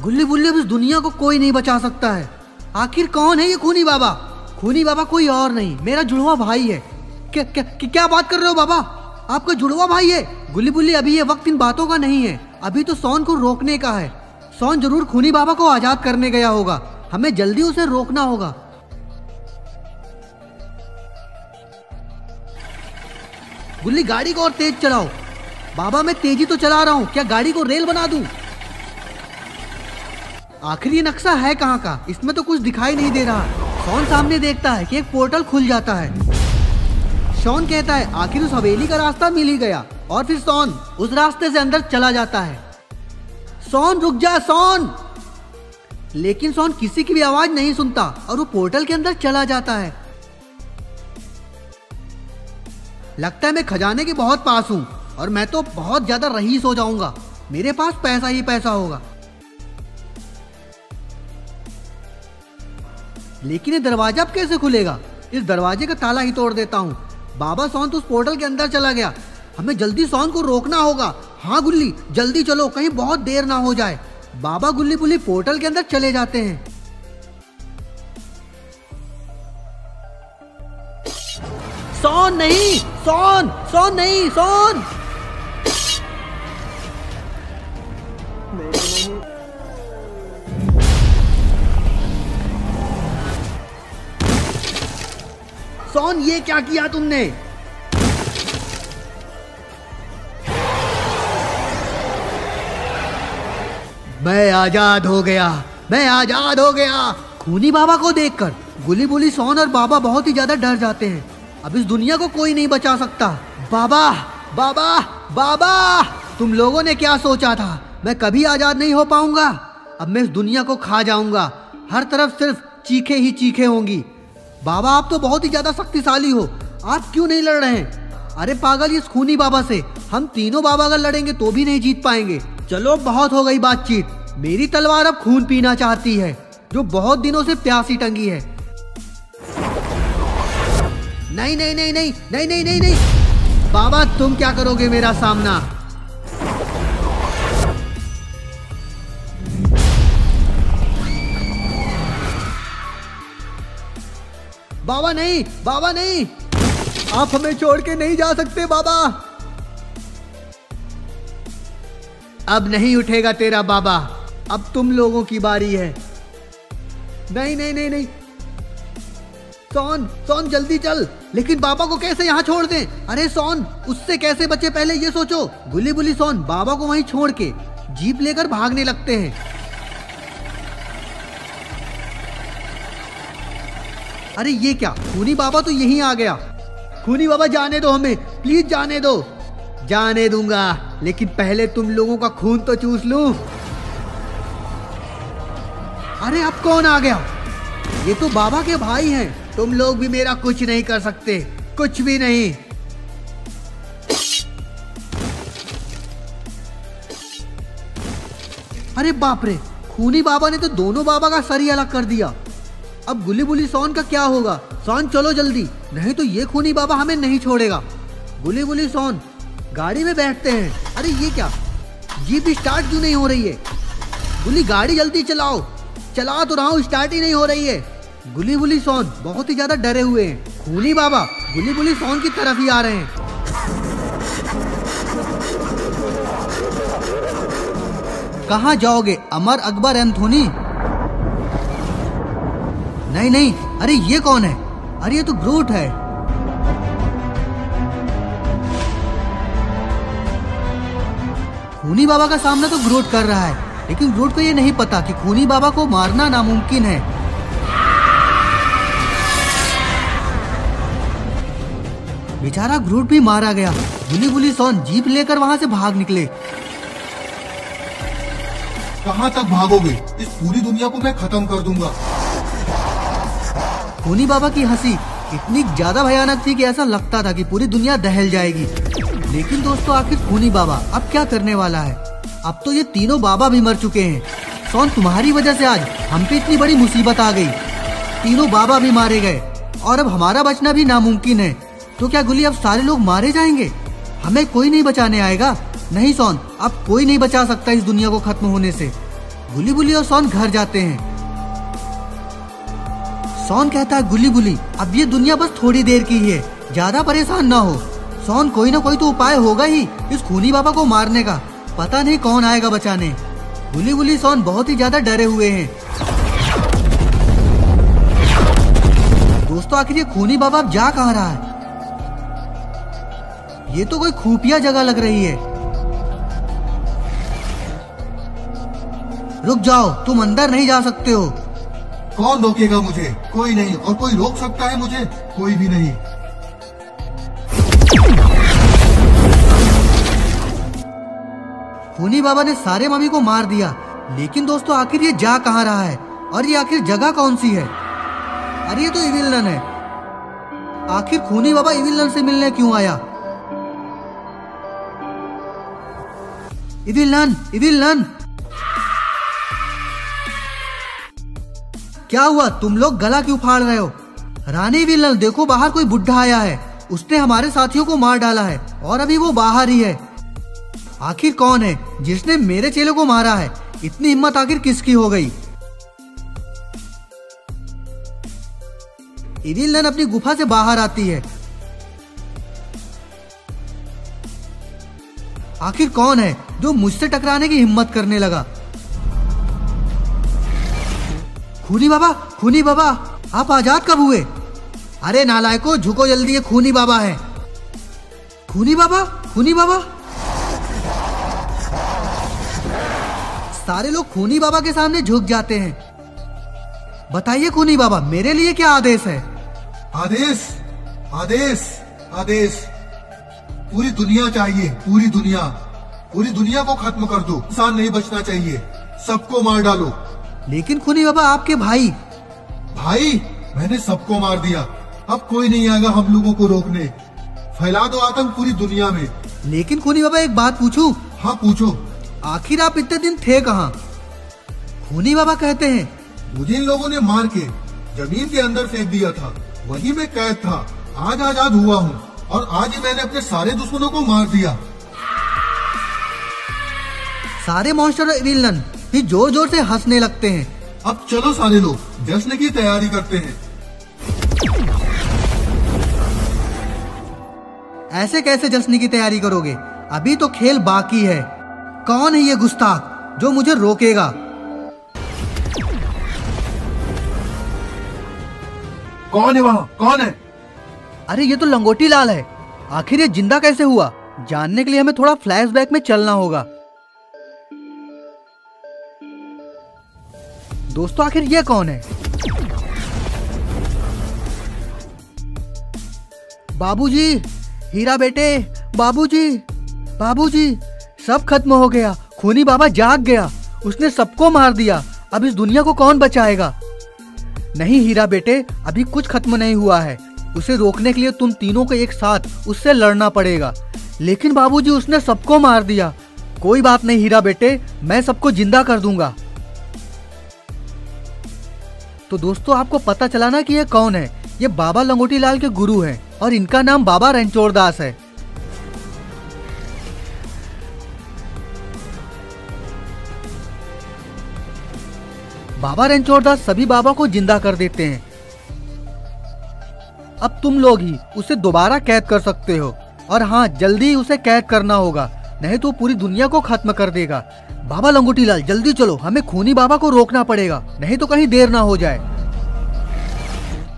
गुल्ली बुल्ली अब इस दुनिया को कोई नहीं बचा सकता है। आखिर कौन है ये खूनी बाबा? खूनी बाबा कोई और नहीं, मेरा जुड़वा भाई है। क्या बात कर रहे हो बाबा? आपका जुड़वा भाई है? गुल्ली बुल्ली अभी ये वक्त इन बातों का नहीं है, अभी तो सोन को रोकने का है। सोन जरूर खूनी बाबा को आजाद करने गया होगा, हमें जल्दी उसे रोकना होगा। गुल्ली गाड़ी को और तेज चलाओ। बाबा मैं तेजी तो चला रहा हूँ, क्या गाड़ी को रेल बना दूं? आखिर ये नक्शा है कहाँ का? इसमें तो कुछ दिखाई नहीं दे रहा। सोन सामने देखता है कि एक पोर्टल खुल जाता है। सोन कहता है आखिर उस हवेली का रास्ता मिल ही गया, और फिर सोन उस रास्ते से अंदर चला जाता है। सोन रुक जा सोन! लेकिन सोन किसी की भी आवाज नहीं सुनता और वो पोर्टल के अंदर चला जाता है। लगता है मैं खजाने के बहुत पास हूँ और मैं तो बहुत ज्यादा रईस हो जाऊंगा, मेरे पास पैसा ही पैसा होगा। लेकिन ये दरवाजा अब कैसे खुलेगा? इस दरवाजे का ताला ही तोड़ देता हूँ। बाबा सोन तो उस पोर्टल के अंदर चला गया, हमें जल्दी सोन को रोकना होगा। हाँ गुल्ली जल्दी चलो, कहीं बहुत देर ना हो जाए। बाबा गुल्ली बुल्ली पोर्टल के अंदर चले जाते हैं। सोन नहीं, सोन सोन नहीं, सोन! सोन ये क्या किया तुमने? मैं आजाद हो गया, मैं आजाद हो गया। खूनी बाबा को देखकर गुल्ली बुल्ली सोन और बाबा बहुत ही ज्यादा डर जाते हैं। अब इस दुनिया को कोई नहीं बचा सकता। बाबा बाबा बाबा, तुम लोगों ने क्या सोचा था? मैं कभी आजाद नहीं हो पाऊंगा। अब मैं इस दुनिया को खा जाऊंगा। हर तरफ सिर्फ चीखे ही चीखे होंगी। बाबा आप तो बहुत ही ज्यादा शक्तिशाली हो, आप क्यों नहीं लड़ रहे हैं? अरे पागल, इस खूनी बाबा से हम तीनों बाबा अगर लड़ेंगे तो भी नहीं जीत पाएंगे। चलो बहुत हो गई बातचीत, मेरी तलवार अब खून पीना चाहती है, जो बहुत दिनों से प्यासी टंगी है। नहीं नहीं नहीं नहीं नहीं नहीं नहीं नहीं, बाबा तुम क्या करोगे मेरा सामना? बाबा नहीं, बाबा नहीं, आप हमें छोड़ के नहीं जा सकते बाबा। अब नहीं उठेगा तेरा बाबा, अब तुम लोगों की बारी है। नहीं नहीं नहीं नहीं, सोन सोन जल्दी चल। लेकिन बाबा को कैसे यहाँ छोड़ दें? अरे सोन उससे कैसे बचे पहले ये सोचो। गुल्ली बुल्ली सोन बाबा को वहीं छोड़ के जीप लेकर भागने लगते हैं। अरे ये क्या, खूनी बाबा तो यहीं आ गया। खूनी बाबा जाने दो हमें, प्लीज जाने दो। जाने दूंगा, लेकिन पहले तुम लोगों का खून तो चूस लूं। अरे अब कौन आ गया? ये तो बाबा के भाई हैं। तुम लोग भी मेरा कुछ नहीं कर सकते, कुछ भी नहीं। अरे बाप रे, खूनी बाबा ने तो दोनों बाबा का सर ही अलग कर दिया। अब गुल्ली बुल्ली सोन का क्या होगा? सोन चलो जल्दी, नहीं तो ये खूनी बाबा हमें नहीं छोड़ेगा। गुल्ली बुल्ली सोन गाड़ी में बैठते हैं। अरे ये क्या, जीप स्टार्ट क्यों नहीं हो रही है? गुल्ली गाड़ी जल्दी चलाओ। चला तो रहा हूँ, स्टार्ट ही नहीं हो रही है। गुली बुली सोन बहुत ही ज्यादा डरे हुए हैं। खूनी बाबा गुली बुली सोन की तरफ ही आ रहे हैं। कहाँ जाओगे अमर अकबर एंथोनी? नहीं नहीं, अरे ये कौन है? अरे ये तो ग्रूट है। खूनी बाबा का सामना तो ग्रूट कर रहा है, लेकिन ग्रूट को ये नहीं पता कि खूनी बाबा को मारना नामुमकिन है। बेचारा ग्रूट भी मारा गया। गुली बुली सोन जीप लेकर वहाँ से भाग निकले। कहाँ तक भागोगे? इस पूरी दुनिया को मैं खत्म कर दूंगा। खूनी बाबा की हंसी इतनी ज्यादा भयानक थी कि ऐसा लगता था कि पूरी दुनिया दहल जाएगी। लेकिन दोस्तों आखिर खूनी बाबा अब क्या करने वाला है? अब तो ये तीनों बाबा भी मर चुके हैं। सोन तुम्हारी वजह से आज हम पे इतनी बड़ी मुसीबत आ गई। तीनों बाबा भी मारे गए और अब हमारा बचना भी नामुमकिन है। तो क्या गुली अब सारे लोग मारे जाएंगे? हमें कोई नहीं बचाने आएगा? नहीं सोन, अब कोई नहीं बचा सकता इस दुनिया को खत्म होने से। गुली बुली और सोन घर जाते हैं। सोन कहता है गुली बुली अब ये दुनिया बस थोड़ी देर की ही है, ज्यादा परेशान ना हो। सोन कोई ना कोई तो उपाय होगा ही इस खूनी बाबा को मारने का। पता नहीं कौन आएगा बचाने। गुली बुली सोन बहुत ही ज्यादा डरे हुए हैं। दोस्तों आखिर ये खूनी बाबा अब जा कहाँ रहा है? ये तो कोई खुफिया जगह लग रही है। रुक जाओ, तुम अंदर नहीं जा सकते हो। कौन रोकेगा मुझे? कोई नहीं। और कोई रोक सकता है मुझे? कोई भी नहीं। खूनी बाबा ने सारे मम्मी को मार दिया। लेकिन दोस्तों आखिर ये जा कहाँ रहा है और ये आखिर जगह कौन सी है? अरे ये तो इविलन है। आखिर खूनी बाबा इविलन से मिलने क्यों आया? इविलन, इविलन, क्या हुआ? तुम लोग गला क्यों फाड़ रहे हो? रानी इविलन देखो, बाहर कोई बुढ़ा आया है। उसने हमारे साथियों को मार डाला है और अभी वो बाहर ही है। आखिर कौन है जिसने मेरे चेले को मारा है? इतनी हिम्मत आखिर किसकी हो गई? इविलन अपनी गुफा से बाहर आती है। आखिर कौन है जो मुझसे टकराने की हिम्मत करने लगा? खूनी बाबा, खूनी बाबा, आप आजाद कब हुए? अरे नालायको, झुको जल्दी, ये खूनी बाबा है। खूनी बाबा, खूनी बाबा। सारे लोग खूनी बाबा के सामने झुक जाते हैं। बताइए खूनी बाबा, मेरे लिए क्या आदेश है? आदेश, आदेश, आदेश। पूरी दुनिया चाहिए, पूरी दुनिया। पूरी दुनिया को खत्म कर दो। इंसान नहीं बचना चाहिए, सबको मार डालो। लेकिन खूनी बाबा आपके भाई। भाई, मैंने सबको मार दिया। अब कोई नहीं आएगा हम लोगों को रोकने। फैला दो आतंक पूरी दुनिया में। लेकिन खूनी बाबा एक बात पूछूं? हाँ पूछो। आखिर आप इतने दिन थे कहाँ? खूनी बाबा कहते हैं मुझे इन लोगों ने मार के जमीन के अंदर फेंक दिया था, वहीं में कैद था। आज आजाद हुआ हूँ और आज ही मैंने अपने सारे दुश्मनों को मार दिया। सारे मॉन्स्टर और विलन भी जोर जोर से हंसने लगते हैं। अब चलो सारे लोग जश्न की तैयारी करते हैं। ऐसे कैसे जश्न की तैयारी करोगे? अभी तो खेल बाकी है। कौन है ये गुस्ताख जो मुझे रोकेगा? कौन है वहाँ? कौन है? अरे ये तो लंगोटी लाल है। आखिर ये जिंदा कैसे हुआ? जानने के लिए हमें थोड़ा फ्लैशबैक में चलना होगा। दोस्तों आखिर ये कौन है? बाबूजी, हीरा बेटे, बाबूजी, बाबूजी, सब खत्म हो गया। खूनी बाबा जाग गया, उसने सबको मार दिया। अब इस दुनिया को कौन बचाएगा? नहीं हीरा बेटे, अभी कुछ खत्म नहीं हुआ है। उसे रोकने के लिए तुम तीनों को एक साथ उससे लड़ना पड़ेगा। लेकिन बाबूजी, उसने सबको मार दिया। कोई बात नहीं हीरा बेटे, मैं सबको जिंदा कर दूंगा। तो दोस्तों आपको पता चला ना कि ये कौन है? ये बाबा लंगोटी लाल के गुरु हैं और इनका नाम बाबा रणछोड़ दास है। बाबा रणछोड़ दास सभी बाबा को जिंदा कर देते हैं। अब तुम लोग ही उसे दोबारा कैद कर सकते हो। और हाँ, जल्दी उसे कैद करना होगा, नहीं तो पूरी दुनिया को खत्म कर देगा। बाबा लंगोटी लाल जल्दी चलो, हमें खूनी बाबा को रोकना पड़ेगा, नहीं तो कहीं देर ना हो जाए।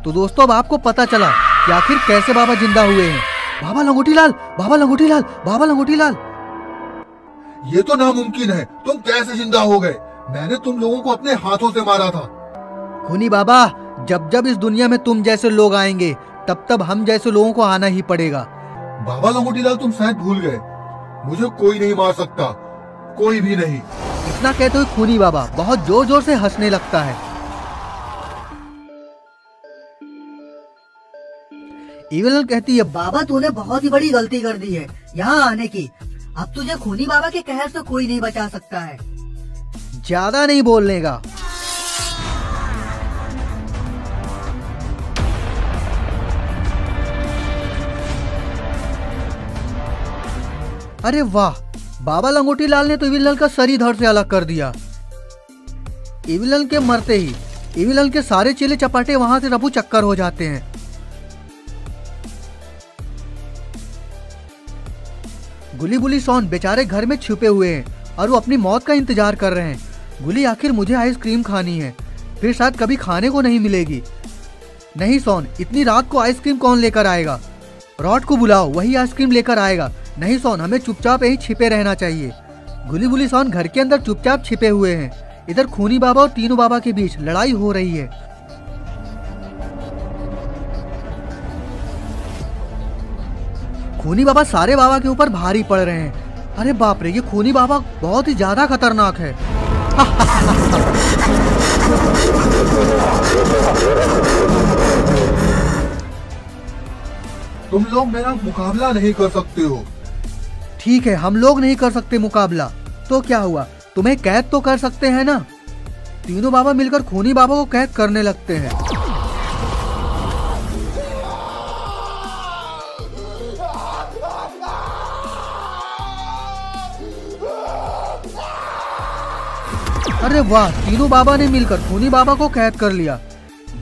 तो दोस्तों, अब आपको पता चला कि आखिर कैसे बाबा जिंदा हुए हैं। बाबा लंगोटी लाल, बाबा लंगोटी लाल, बाबा लंगोटी लाल। ये तो नामुमकिन है, तुम कैसे जिंदा हो गए? मैंने तुम लोगों को अपने हाथों से मारा था। खूनी बाबा, जब जब इस दुनिया में तुम जैसे लोग आएंगे, तब तब हम जैसे लोगों को आना ही पड़ेगा। बाबा लंगोटी लाल, तुम शायद भूल गए, मुझे कोई नहीं मार सकता, कोई भी नहीं। इतना कहते हुए खूनी बाबा बहुत जोर जोर से हंसने लगता है। इविल कहती है, बाबा तूने बहुत ही बड़ी गलती कर दी है यहाँ आने की। अब तुझे खूनी बाबा के कहर से कोई नहीं बचा सकता है। ज्यादा नहीं बोलने का। अरे वाह, बाबा लंगोटी लाल ने तो इविल का सर ही धड़ से अलग कर दिया। इविल के मरते ही इविल के सारे चेले चपाटे वहां से रफू चक्कर हो जाते हैं। गुली बुली सॉन बेचारे घर में छुपे हुए हैं और वो अपनी मौत का इंतजार कर रहे हैं। गुली, आखिर मुझे आइसक्रीम खानी है, फिर शायद कभी खाने को नहीं मिलेगी। नहीं सॉन, इतनी रात को आइसक्रीम कौन लेकर आएगा? रॉड को बुलाओ, वही आइसक्रीम लेकर आएगा। नहीं सॉन, हमें चुपचाप यहीं छिपे रहना चाहिए। गुली बुली सॉन घर के अंदर चुपचाप छिपे हुए हैं। इधर खूनी बाबा और तीनों बाबा के बीच लड़ाई हो रही है। खूनी बाबा सारे बाबा के ऊपर भारी पड़ रहे हैं। अरे बाप रे, ये खूनी बाबा बहुत ही ज्यादा खतरनाक है। तुम लोग मेरा मुकाबला नहीं कर सकते हो। ठीक है, हम लोग नहीं कर सकते मुकाबला, तो क्या हुआ? तुम्हें कैद तो कर सकते हैं ना। तीनों बाबा मिलकर खूनी बाबा को कैद करने लगते हैं। अरे वाह, तीनों बाबा ने मिलकर खूनी बाबा को कैद कर लिया।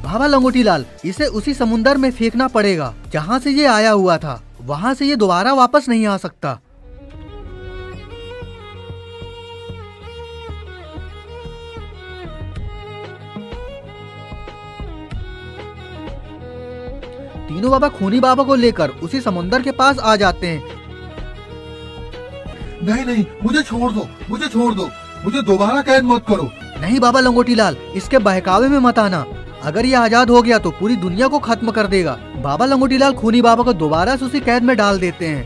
बाबा लंगोटी लाल, इसे उसी समुंदर में फेंकना पड़ेगा जहाँ से ये आया हुआ था। वहाँ से ये दोबारा वापस नहीं आ सकता। तीनों बाबा खूनी बाबा को लेकर उसी समुंदर के पास आ जाते हैं। नहीं नहीं, मुझे छोड़ दो, मुझे छोड़ दो, मुझे दोबारा कैद मत करो। नहीं बाबा लंगोटी लाल, इसके बहकावे में मत आना। अगर ये आजाद हो गया तो पूरी दुनिया को खत्म कर देगा। बाबा लंगोटी लाल खूनी बाबा को दोबारा से उसी कैद में डाल देते हैं।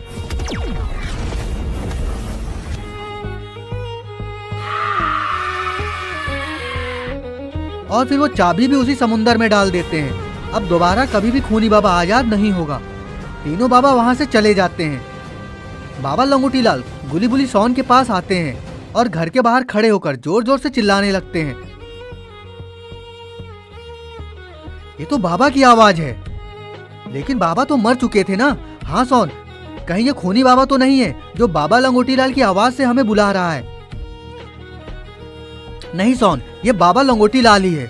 और फिर वो चाबी भी उसी समुंदर में डाल देते हैं। अब दोबारा कभी भी खूनी बाबा आजाद नहीं होगा। तीनों बाबा वहां से चले जाते हैं। बाबा लंगोटी लाल गुली बुली सॉन के पास आते हैं और घर के बाहर खड़े होकर जोर जोर से चिल्लाने लगते हैं। ये तो बाबा की आवाज है, लेकिन बाबा तो मर चुके थे ना। हाँ सॉन, कहीं ये खूनी बाबा तो नहीं है जो बाबा लंगोटी लाल की आवाज से हमें बुला रहा है? नहीं सॉन, ये बाबा लंगोटी लाल ही है।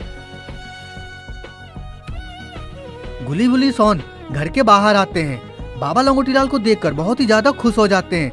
गुली बुली सॉन घर के बाहर आते हैं। बाबा लंगोटी लाल को देखकर बहुत ही ज्यादा खुश हो जाते हैं।